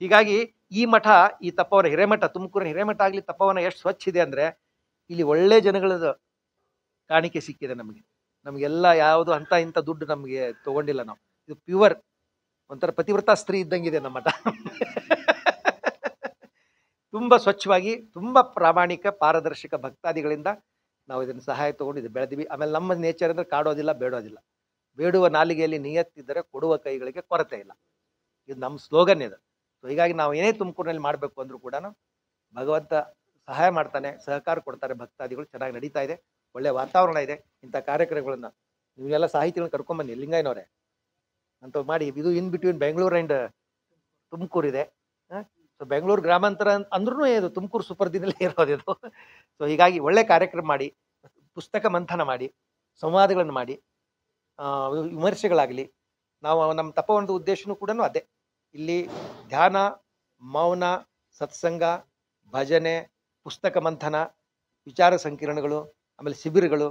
ಹೀಗಾಗಿ ಈ ಮಠ, ಈ ತಪವನ ಹಿರೇಮಠ, ತುಮಕೂರಿನ ಹಿರೇಮಠ ಆಗಲಿ ತಪವನ ಎಷ್ಟು ಸ್ವಚ್ಛ ಇದೆ ಅಂದರೆ ಇಲ್ಲಿ ಒಳ್ಳೆ ಜನಗಳದ್ದು ಕಾಣಿಕೆ ಸಿಕ್ಕಿದೆ ನಮಗೆಲ್ಲ. ಯಾವುದು ಅಂತ ಇಂಥ ದುಡ್ಡು ನಮಗೆ ತಗೊಂಡಿಲ್ಲ ನಾವು. ಇದು ಪ್ಯೂರ್ ಒಂಥರ ಪತಿವ್ರತ ಸ್ತ್ರೀ ಇದ್ದಂಗಿದೆ ನಮ್ಮ ಮಠ. ತುಂಬ ಸ್ವಚ್ಛವಾಗಿ, ತುಂಬ ಪ್ರಾಮಾಣಿಕ, ಪಾರದರ್ಶಕ ಭಕ್ತಾದಿಗಳಿಂದ ನಾವು ಇದನ್ನು ಸಹಾಯ ತೊಗೊಂಡು ಇದು ಬೆಳೆದಿವಿ. ಆಮೇಲೆ ನಮ್ಮ ನೇಚರ್ ಅಂದರೆ ಕಾಡೋದಿಲ್ಲ, ಬೇಡೋದಿಲ್ಲ. ಬೇಡುವ ನಾಲಿಗೆಯಲ್ಲಿ ನಿಯತ್ತಿದ್ದರೆ ಕೊಡುವ ಕೈಗಳಿಗೆ ಕೊರತೆ ಇಲ್ಲ. ಇದು ನಮ್ಮ ಸ್ಲೋಗನ್ ಇದು. ಸೊ ಹೀಗಾಗಿ ನಾವು ಏನೇ ತುಮಕೂರಿನಲ್ಲಿ ಮಾಡಬೇಕು ಅಂದರೂ ಕೂಡ ಭಗವಂತ ಸಹಾಯ ಮಾಡ್ತಾನೆ, ಸಹಕಾರ ಕೊಡ್ತಾರೆ. ಭಕ್ತಾದಿಗಳು ಚೆನ್ನಾಗಿ ನಡೀತಾ ಇದೆ, ಒಳ್ಳೆಯ ವಾತಾವರಣ ಇದೆ. ಇಂಥ ಕಾರ್ಯಕ್ರಮಗಳನ್ನು ನೀವೆಲ್ಲ ಸಾಹಿತಿಗಳನ್ನ ಕರ್ಕೊಂಬನ್ನಿ, ಲಿಂಗಯ್ಯನವರೇ ಅಂತ ಮಾಡಿ. ಇದು in between Bengaluru and Tumakuru ಇದೆ. ಸೊ ಬೆಂಗಳೂರು ಗ್ರಾಮಾಂತರ ಅಂದ್ರೂ ಇದು ತುಮಕೂರು ಸುಪರ್ದಿನಲ್ಲೇ ಇರೋದಿದು. ಸೊ ಹೀಗಾಗಿ ಒಳ್ಳೆ ಕಾರ್ಯಕ್ರಮ ಮಾಡಿ, ಪುಸ್ತಕ ಮಂಥನ ಮಾಡಿ, ಸಂವಾದಗಳನ್ನು ಮಾಡಿ, ವಿಮರ್ಶೆಗಳಾಗಲಿ. ನಾವು ನಮ್ಮ ತಪವನದ ಉದ್ದೇಶನೂ ಕೂಡ ಅದೇ. ಇಲ್ಲಿ ಧ್ಯಾನ, ಮೌನ, ಸತ್ಸಂಗ, ಭಜನೆ, ಪುಸ್ತಕ ಮಂಥನ, ವಿಚಾರ ಸಂಕಿರಣಗಳು, ಆಮೇಲೆ ಶಿಬಿರಗಳು,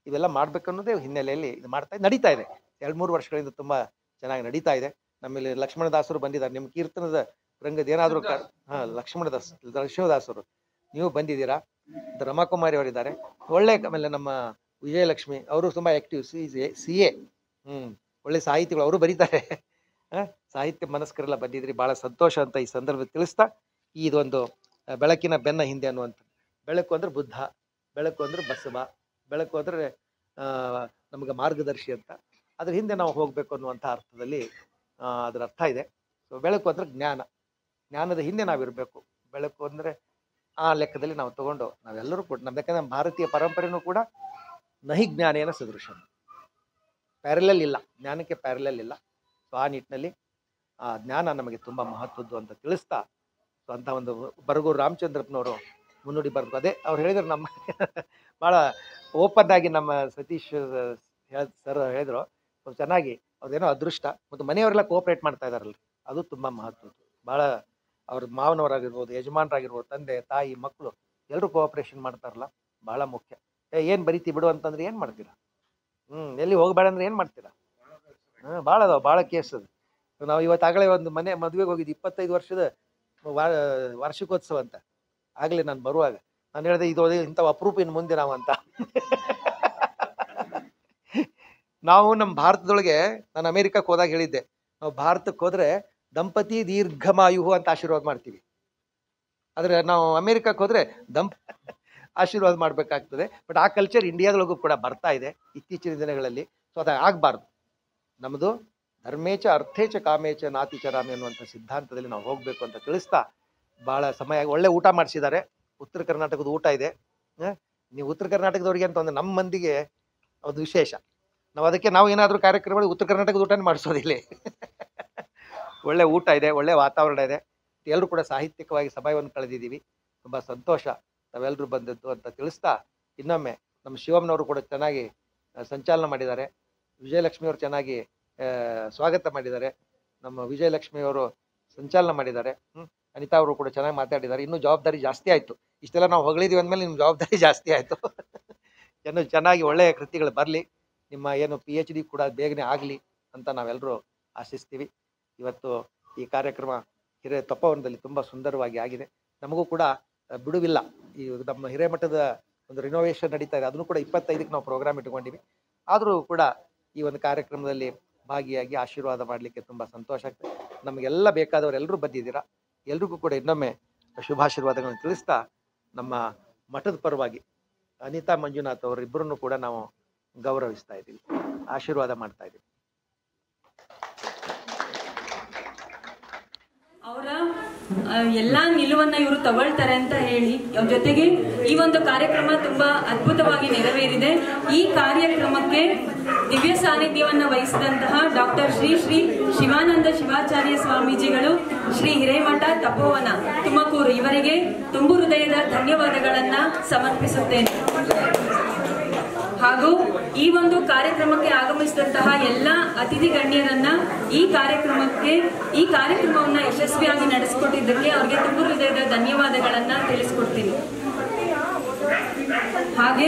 ಇವೆಲ್ಲ ಮಾಡ್ಬೇಕನ್ನೋದೇ ಹಿನ್ನೆಲೆಯಲ್ಲಿ ಇದು ನಡೀತಾ ಇದೆ. 2-3 ವರ್ಷಗಳಿಂದ ತುಂಬ ಚೆನ್ನಾಗಿ ನಡೀತಾ ಇದೆ. ನಮ್ಮಲ್ಲಿ ಲಕ್ಷ್ಮಣದಾಸರು ಬಂದಿದ್ದಾರೆ. ನಿಮ್ಮ ಕೀರ್ತನದ ರಂಗದ ಏನಾದರೂ ಲಕ್ಷ್ಮಣದಾಸರು ನೀವು ಬಂದಿದ್ದೀರಾ. ರಮಾಕುಮಾರಿ ಅವರಿದ್ದಾರೆ, ಒಳ್ಳೆ. ಆಮೇಲೆ ನಮ್ಮ ವಿಜಯಲಕ್ಷ್ಮಿ ಅವರು ತುಂಬ ಆಕ್ಟಿವ್, CA. ಒಳ್ಳೆ ಸಾಹಿತಿಗಳು, ಅವರು ಬರೀತಾರೆ. ಸಾಹಿತ್ಯ ಮನಸ್ಕರೆಲ್ಲ ಬಂದಿದ್ರಿ, ಭಾಳ ಸಂತೋಷ ಅಂತ ಈ ಸಂದರ್ಭದಲ್ಲಿ ತಿಳಿಸ್ತಾ, ಇದೊಂದು ಬೆಳಕಿನ ಬೆನ್ನ ಹಿಂದೆ ಅನ್ನುವಂಥ, ಬೆಳಕು ಅಂದ್ರೆ ಬುದ್ಧ, ಬೆಳಕು ಅಂದ್ರೆ ಬಸವ, ಬೆಳಕು ಅಂದ್ರೆ ನಮಗೆ ಮಾರ್ಗದರ್ಶಿ ಅಂತ, ಅದ್ರ ಹಿಂದೆ ನಾವು ಹೋಗ್ಬೇಕು ಅನ್ನುವಂಥ ಅರ್ಥದಲ್ಲಿ ಅದರ ಅರ್ಥ ಇದೆ. ಸೊ ಬೆಳಕು ಅಂದ್ರೆ ಜ್ಞಾನ, ಜ್ಞಾನದ ಹಿಂದೆ ನಾವಿರಬೇಕು. ಬೆಳಕು ಅಂದ್ರೆ ಆ ಲೆಕ್ಕದಲ್ಲಿ ನಾವು ತಗೊಂಡು ನಾವೆಲ್ಲರೂ ಕೂಡ ಯಾಕಂದ್ರೆ ನಮ್ಮ ಭಾರತೀಯ ಪರಂಪರೆನೂ ಕೂಡ ನಹಿ ಜ್ಞಾನೇನ ಸದೃಶ, ಪ್ಯಾರಲಲ್ ಇಲ್ಲ, ಜ್ಞಾನಕ್ಕೆ ಪ್ಯಾರಲಲ್ ಇಲ್ಲ. ಸೊ ಆ ನಿಟ್ಟಿನಲ್ಲಿ ಆ ಜ್ಞಾನ ನಮಗೆ ತುಂಬ ಮಹತ್ವದ್ದು ಅಂತ ತಿಳಿಸ್ತಾ, ಸೊ ಅಂತ ಒಂದು ಬರಗೂರು ರಾಮಚಂದ್ರಪ್ಪನವರು ಮುನ್ನುಡಿ ಬರೆದು, ಅದೇ ಅವ್ರು ಹೇಳಿದ್ರು ನಮ್ಮ ಭಾಳ ಓಪನ್ ಆಗಿ ನಮ್ಮ ಸತೀಶ್ ಸರ್ ಹೇಳಿದ್ರು, ಚೆನ್ನಾಗಿ ಅವ್ರದ್ದೇನೋ ಅದೃಷ್ಟ ಮತ್ತು ಮನೆಯವರೆಲ್ಲ ಕೋಆಪ್ರೇಟ್ ಮಾಡ್ತಾ ಇದಾರಲ್ರಿ, ಅದು ತುಂಬ ಮಹತ್ವದ್ದು. ಭಾಳ ಅವ್ರ ಮಾವನವರಾಗಿರ್ಬೋದು, ಯಜಮಾನರಾಗಿರ್ಬೋದು, ತಂದೆ ತಾಯಿ ಮಕ್ಕಳು ಎಲ್ಲರೂ ಕೋಆಪ್ರೇಷನ್ ಮಾಡ್ತಾರಲ್ಲ, ಭಾಳ ಮುಖ್ಯ. ಏನು ಬರೀತಿ ಬಿಡು ಅಂತಂದ್ರೆ ಏನು ಮಾಡ್ತೀರಾ? ಎಲ್ಲಿ ಹೋಗಬೇಡ ಅಂದ್ರೆ ಏನು ಮಾಡ್ತೀರಾ? ಭಾಳ ಅದಾವ, ಭಾಳ ಕೇಸ್ ಅದು. ನಾವು ಇವತ್ತಾಗಲೇ ಒಂದು ಮನೆ ಮದುವೆಗೆ ಹೋಗಿದ್ದು, 25 ವರ್ಷದ ವಾರ್ಷಿಕೋತ್ಸವ ಅಂತ. ಆಗಲೇ ನಾನು ಬರುವಾಗ ನಾನು ಹೇಳಿದೆ, ಇದು ಇಂಥವು ಅಪರೂಪ ಇನ್ನು ಮುಂದೆ ನಾವು ಅಂತ. ನಾವು ನಮ್ಮ ಭಾರತದೊಳಗೆ, ನಾನು ಅಮೆರಿಕಕ್ಕೆ ಹೋದಾಗ ಹೇಳಿದ್ದೆ, ನಾವು ಭಾರತಕ್ಕೆ ಹೋದ್ರೆ ದಂಪತಿ ದೀರ್ಘಮಾಯು ಅಂತ ಆಶೀರ್ವಾದ ಮಾಡ್ತೀವಿ. ಆದರೆ ನಾವು ಅಮೆರಿಕಕ್ಕೆ ಹೋದ್ರೆ ಆಶೀರ್ವಾದ ಮಾಡ್ಬೇಕಾಗ್ತದೆ. ಬಟ್ ಆ ಕಲ್ಚರ್ ಇಂಡಿಯಾದೊಳಗೂ ಕೂಡ ಬರ್ತಾ ಇದೆ ಇತ್ತೀಚಿನ ದಿನಗಳಲ್ಲಿ. ಸೊ ಅದು ಆಗಬಾರ್ದು. ನಮ್ಮದು ಧರ್ಮೇಚ ಅರ್ಥೇಚ ಕಾಮೇಚ ನಾತಿಚರಾಮಿ ಅನ್ನುವಂಥ ಸಿದ್ಧಾಂತದಲ್ಲಿ ನಾವು ಹೋಗಬೇಕು ಅಂತ ತಿಳಿಸ್ತಾ, ಭಾಳ ಸಮಯ ಒಳ್ಳೆ ಊಟ ಮಾಡಿಸಿದ್ದಾರೆ. ಉತ್ತರ ಕರ್ನಾಟಕದ ಊಟ ಇದೆ. ನೀವು ಉತ್ತರ ಕರ್ನಾಟಕದವ್ರಿಗೆ ಅಂತ ಒಂದು ನಮ್ಮ ಮಂದಿಗೆ ಅದು ವಿಶೇಷ. ನಾವು ಏನಾದರೂ ಕಾರ್ಯಕ್ರಮಗಳು ಉತ್ತರ ಕರ್ನಾಟಕದ ಊಟನೇ ಮಾಡಿಸೋದಿಲ್ಲ. ಒಳ್ಳೆ ಊಟ ಇದೆ, ಒಳ್ಳೆ ವಾತಾವರಣ ಇದೆ. ಎಲ್ಲರೂ ಕೂಡ ಸಾಹಿತ್ಯಿಕವಾಗಿ ಸಮಯವನ್ನು ಕಳೆದಿದ್ದೀವಿ. ತುಂಬ ಸಂತೋಷ ತಾವೆಲ್ಲರೂ ಬಂದದ್ದು ಅಂತ ತಿಳಿಸ್ತಾ, ಇನ್ನೊಮ್ಮೆ ನಮ್ಮ ಶಿವಮ್ಮನವರು ಕೂಡ ಚೆನ್ನಾಗಿ ಸಂಚಾಲನ ಮಾಡಿದ್ದಾರೆ. ವಿಜಯಲಕ್ಷ್ಮಿಯವರು ಚೆನ್ನಾಗಿ ಸ್ವಾಗತ ಮಾಡಿದ್ದಾರೆ. ನಮ್ಮ ವಿಜಯಲಕ್ಷ್ಮಿಯವರು ಸಂಚಾಲನ ಮಾಡಿದ್ದಾರೆ. ಅನಿತಾ ಅವರು ಕೂಡ ಚೆನ್ನಾಗಿ ಮಾತಾಡಿದ್ದಾರೆ. ಇನ್ನೂ ಜವಾಬ್ದಾರಿ ಜಾಸ್ತಿ ಆಯಿತು. ಇಷ್ಟೆಲ್ಲ ನಾವು ಹೊಗಳಿದ್ದೀವಿ ಅಂದಮೇಲೆ ನಿಮ್ಮ ಜವಾಬ್ದಾರಿ ಜಾಸ್ತಿ ಆಯಿತು. ಇನ್ನೂ ಚೆನ್ನಾಗಿ ಒಳ್ಳೆಯ ಕೃತಿಗಳು ಬರಲಿ. ನಿಮ್ಮ ಏನು PhD ಕೂಡ ಬೇಗನೆ ಆಗಲಿ ಅಂತ ನಾವೆಲ್ಲರೂ ಆಶಿಸ್ತೀವಿ. ಇವತ್ತು ಈ ಕಾರ್ಯಕ್ರಮ ತಪೋವನದಲ್ಲಿ ತುಂಬ ಸುಂದರವಾಗಿ ಆಗಿದೆ. ನಮಗೂ ಕೂಡ ಬಿಡುವಿಲ್ಲ. ಈ ನಮ್ಮ ಹಿರೇಮಠದ ಒಂದು ರಿನೋವೇಷನ್ ನಡೀತಾ ಇದೆ, ಅದನ್ನು ಕೂಡ 25ಕ್ಕೆ ನಾವು ಪ್ರೋಗ್ರಾಮ್ ಇಟ್ಕೊಂಡಿವಿ. ಆದರೂ ಕೂಡ ಈ ಒಂದು ಕಾರ್ಯಕ್ರಮದಲ್ಲಿ ಭಾಗಿಯಾಗಿ ಆಶೀರ್ವಾದ ಮಾಡಲಿಕ್ಕೆ ತುಂಬ ಸಂತೋಷ ಆಗ್ತದೆ. ನಮಗೆಲ್ಲ ಬೇಕಾದವರೆಲ್ಲರೂ ಬಂದಿದ್ದೀರಾ. ಎಲ್ರಿಗೂ ಕೂಡ ಇನ್ನೊಮ್ಮೆ ಶುಭಾಶೀರ್ವಾದಗಳನ್ನು ತಿಳಿಸ್ತಾ, ನಮ್ಮ ಮಠದ ಪರವಾಗಿ ಅನಿತಾ ಮಂಜುನಾಥ್ ಅವರಿಬ್ಬರನ್ನು ಕೂಡ ನಾವು ಗೌರವಿಸ್ತಾ ಇದ್ದೀವಿ, ಆಶೀರ್ವಾದ ಮಾಡ್ತಾ ಇದ್ದೀವಿ. ಅವರ ಎಲ್ಲಾ ನಿಲುವನ್ನ ಇವರು ತಗೊಳ್ತಾರೆ ಅಂತ ಹೇಳಿ, ಜೊತೆಗೆ ಈ ಒಂದು ಕಾರ್ಯಕ್ರಮ ತುಂಬಾ ಅದ್ಭುತವಾಗಿ ನೆರವೇರಿದೆ. ಈ ಕಾರ್ಯಕ್ರಮಕ್ಕೆ ದಿವ್ಯ ಸಾನ್ನಿಧ್ಯವನ್ನ ವಹಿಸಿದಂತಹ ಡಾಕ್ಟರ್ ಶ್ರೀ ಶಿವಾನಂದ ಶಿವಾಚಾರ್ಯ ಸ್ವಾಮೀಜಿಗಳು, ಶ್ರೀ ಹಿರೇಮಠ ತಪೋವನ ತುಮಕೂರು, ಇವರಿಗೆ ತುಂಬು ಹೃದಯದ ಧನ್ಯವಾದಗಳನ್ನ ಸಮರ್ಪಿಸುತ್ತೇನೆ. ಹಾಗೂ ಈ ಒಂದು ಕಾರ್ಯಕ್ರಮಕ್ಕೆ ಆಗಮಿಸಿದಂತಹ ಎಲ್ಲ ಅತಿಥಿ ಗಣ್ಯರನ್ನ ಈ ಕಾರ್ಯಕ್ರಮವನ್ನ ಯಶಸ್ವಿಯಾಗಿ ನಡೆಸಿಕೊಟ್ಟಿದ್ದಕ್ಕೆ ಅವರಿಗೆ ತುಂಬು ಹೃದಯದ ಧನ್ಯವಾದಗಳನ್ನ ತಿಳಿಸ್ಕೊಡ್ತೀನಿ. ಹಾಗೆ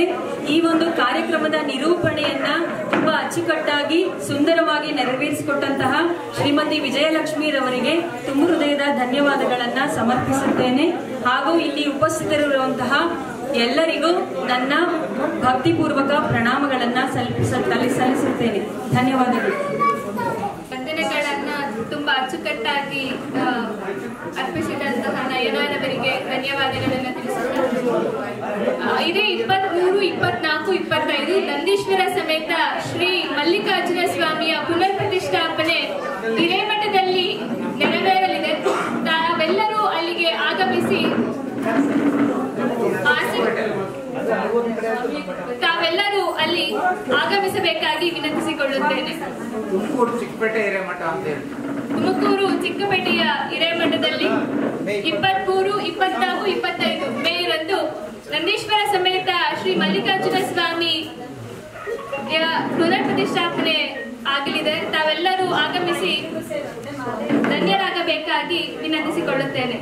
ಈ ಒಂದು ಕಾರ್ಯಕ್ರಮದ ನಿರೂಪಣೆಯನ್ನ ತುಂಬಾ ಅಚ್ಚುಕಟ್ಟಾಗಿ ಸುಂದರವಾಗಿ ನೆರವೇರಿಸಿಕೊಟ್ಟಂತಹ ಶ್ರೀಮತಿ ವಿಜಯಲಕ್ಷ್ಮೀರವರಿಗೆ ತುಂಬು ಹೃದಯದ ಧನ್ಯವಾದಗಳನ್ನ ಸಮರ್ಪಿಸುತ್ತೇನೆ. ಹಾಗೂ ಇಲ್ಲಿ ಉಪಸ್ಥಿತರಿರುವಂತಹ ಎಲ್ಲರಿಗೂ ನನ್ನ ಭಕ್ತಿಪೂರ್ವಕ ಪ್ರಣಾಮಗಳನ್ನ ಸಲ್ಲಿಸುತ್ತೇನೆ. ಧನ್ಯವಾದಗಳು. ವಂದನೆಗಳನ್ನ ತುಂಬಾ ಅಚ್ಚುಕಟ್ಟಾಗಿ ಅರ್ಪಿಸಿದಂತಹ ನಯನರವರಿಗೆ ಧನ್ಯವಾದಗಳನ್ನ ತಿಳಿಸುತ್ತೇನೆ. ಇದೇ 23, 24, 25 ನಂದೀಶ್ವರ ಸಮೇತ ಶ್ರೀ ಮಲ್ಲಿಕಾರ್ಜುನ ಸ್ವಾಮಿಯ ಪುನರ್ ಪ್ರತಿಷ್ಠಾಪನೆ ಹಿರೇಮಠದಲ್ಲಿ ನೆರವೇರಲಿದೆ. ತಾವೆಲ್ಲರೂ ಅಲ್ಲಿಗೆ ಆಗಮಿಸಿ ತಾವೆಲ್ಲರೂ ಅಲ್ಲಿ ಆಗಮಿಸಬೇಕಾಗಿ ವಿನಂತಿಸಿಕೊಳ್ಳುತ್ತೇನೆ. ತುಮಕೂರು ಚಿಕ್ಕಪೇಟೆಯ ಹಿರೇಮಠದಲ್ಲಿ 23, 24, 25 ಮೇರಂದು ನಂದೀಶ್ವರ ಸಮೇತ ಶ್ರೀ ಮಲ್ಲಿಕಾರ್ಜುನ ಸ್ವಾಮಿ ಪುನರ್ ಪ್ರತಿಷ್ಠಾಪನೆ ಆಗಲಿದೆ. ತಾವೆಲ್ಲರೂ ಆಗಮಿಸಿ ಧನ್ಯರಾಗಬೇಕಾಗಿ ವಿನಂತಿಸಿಕೊಳ್ಳುತ್ತೇನೆ.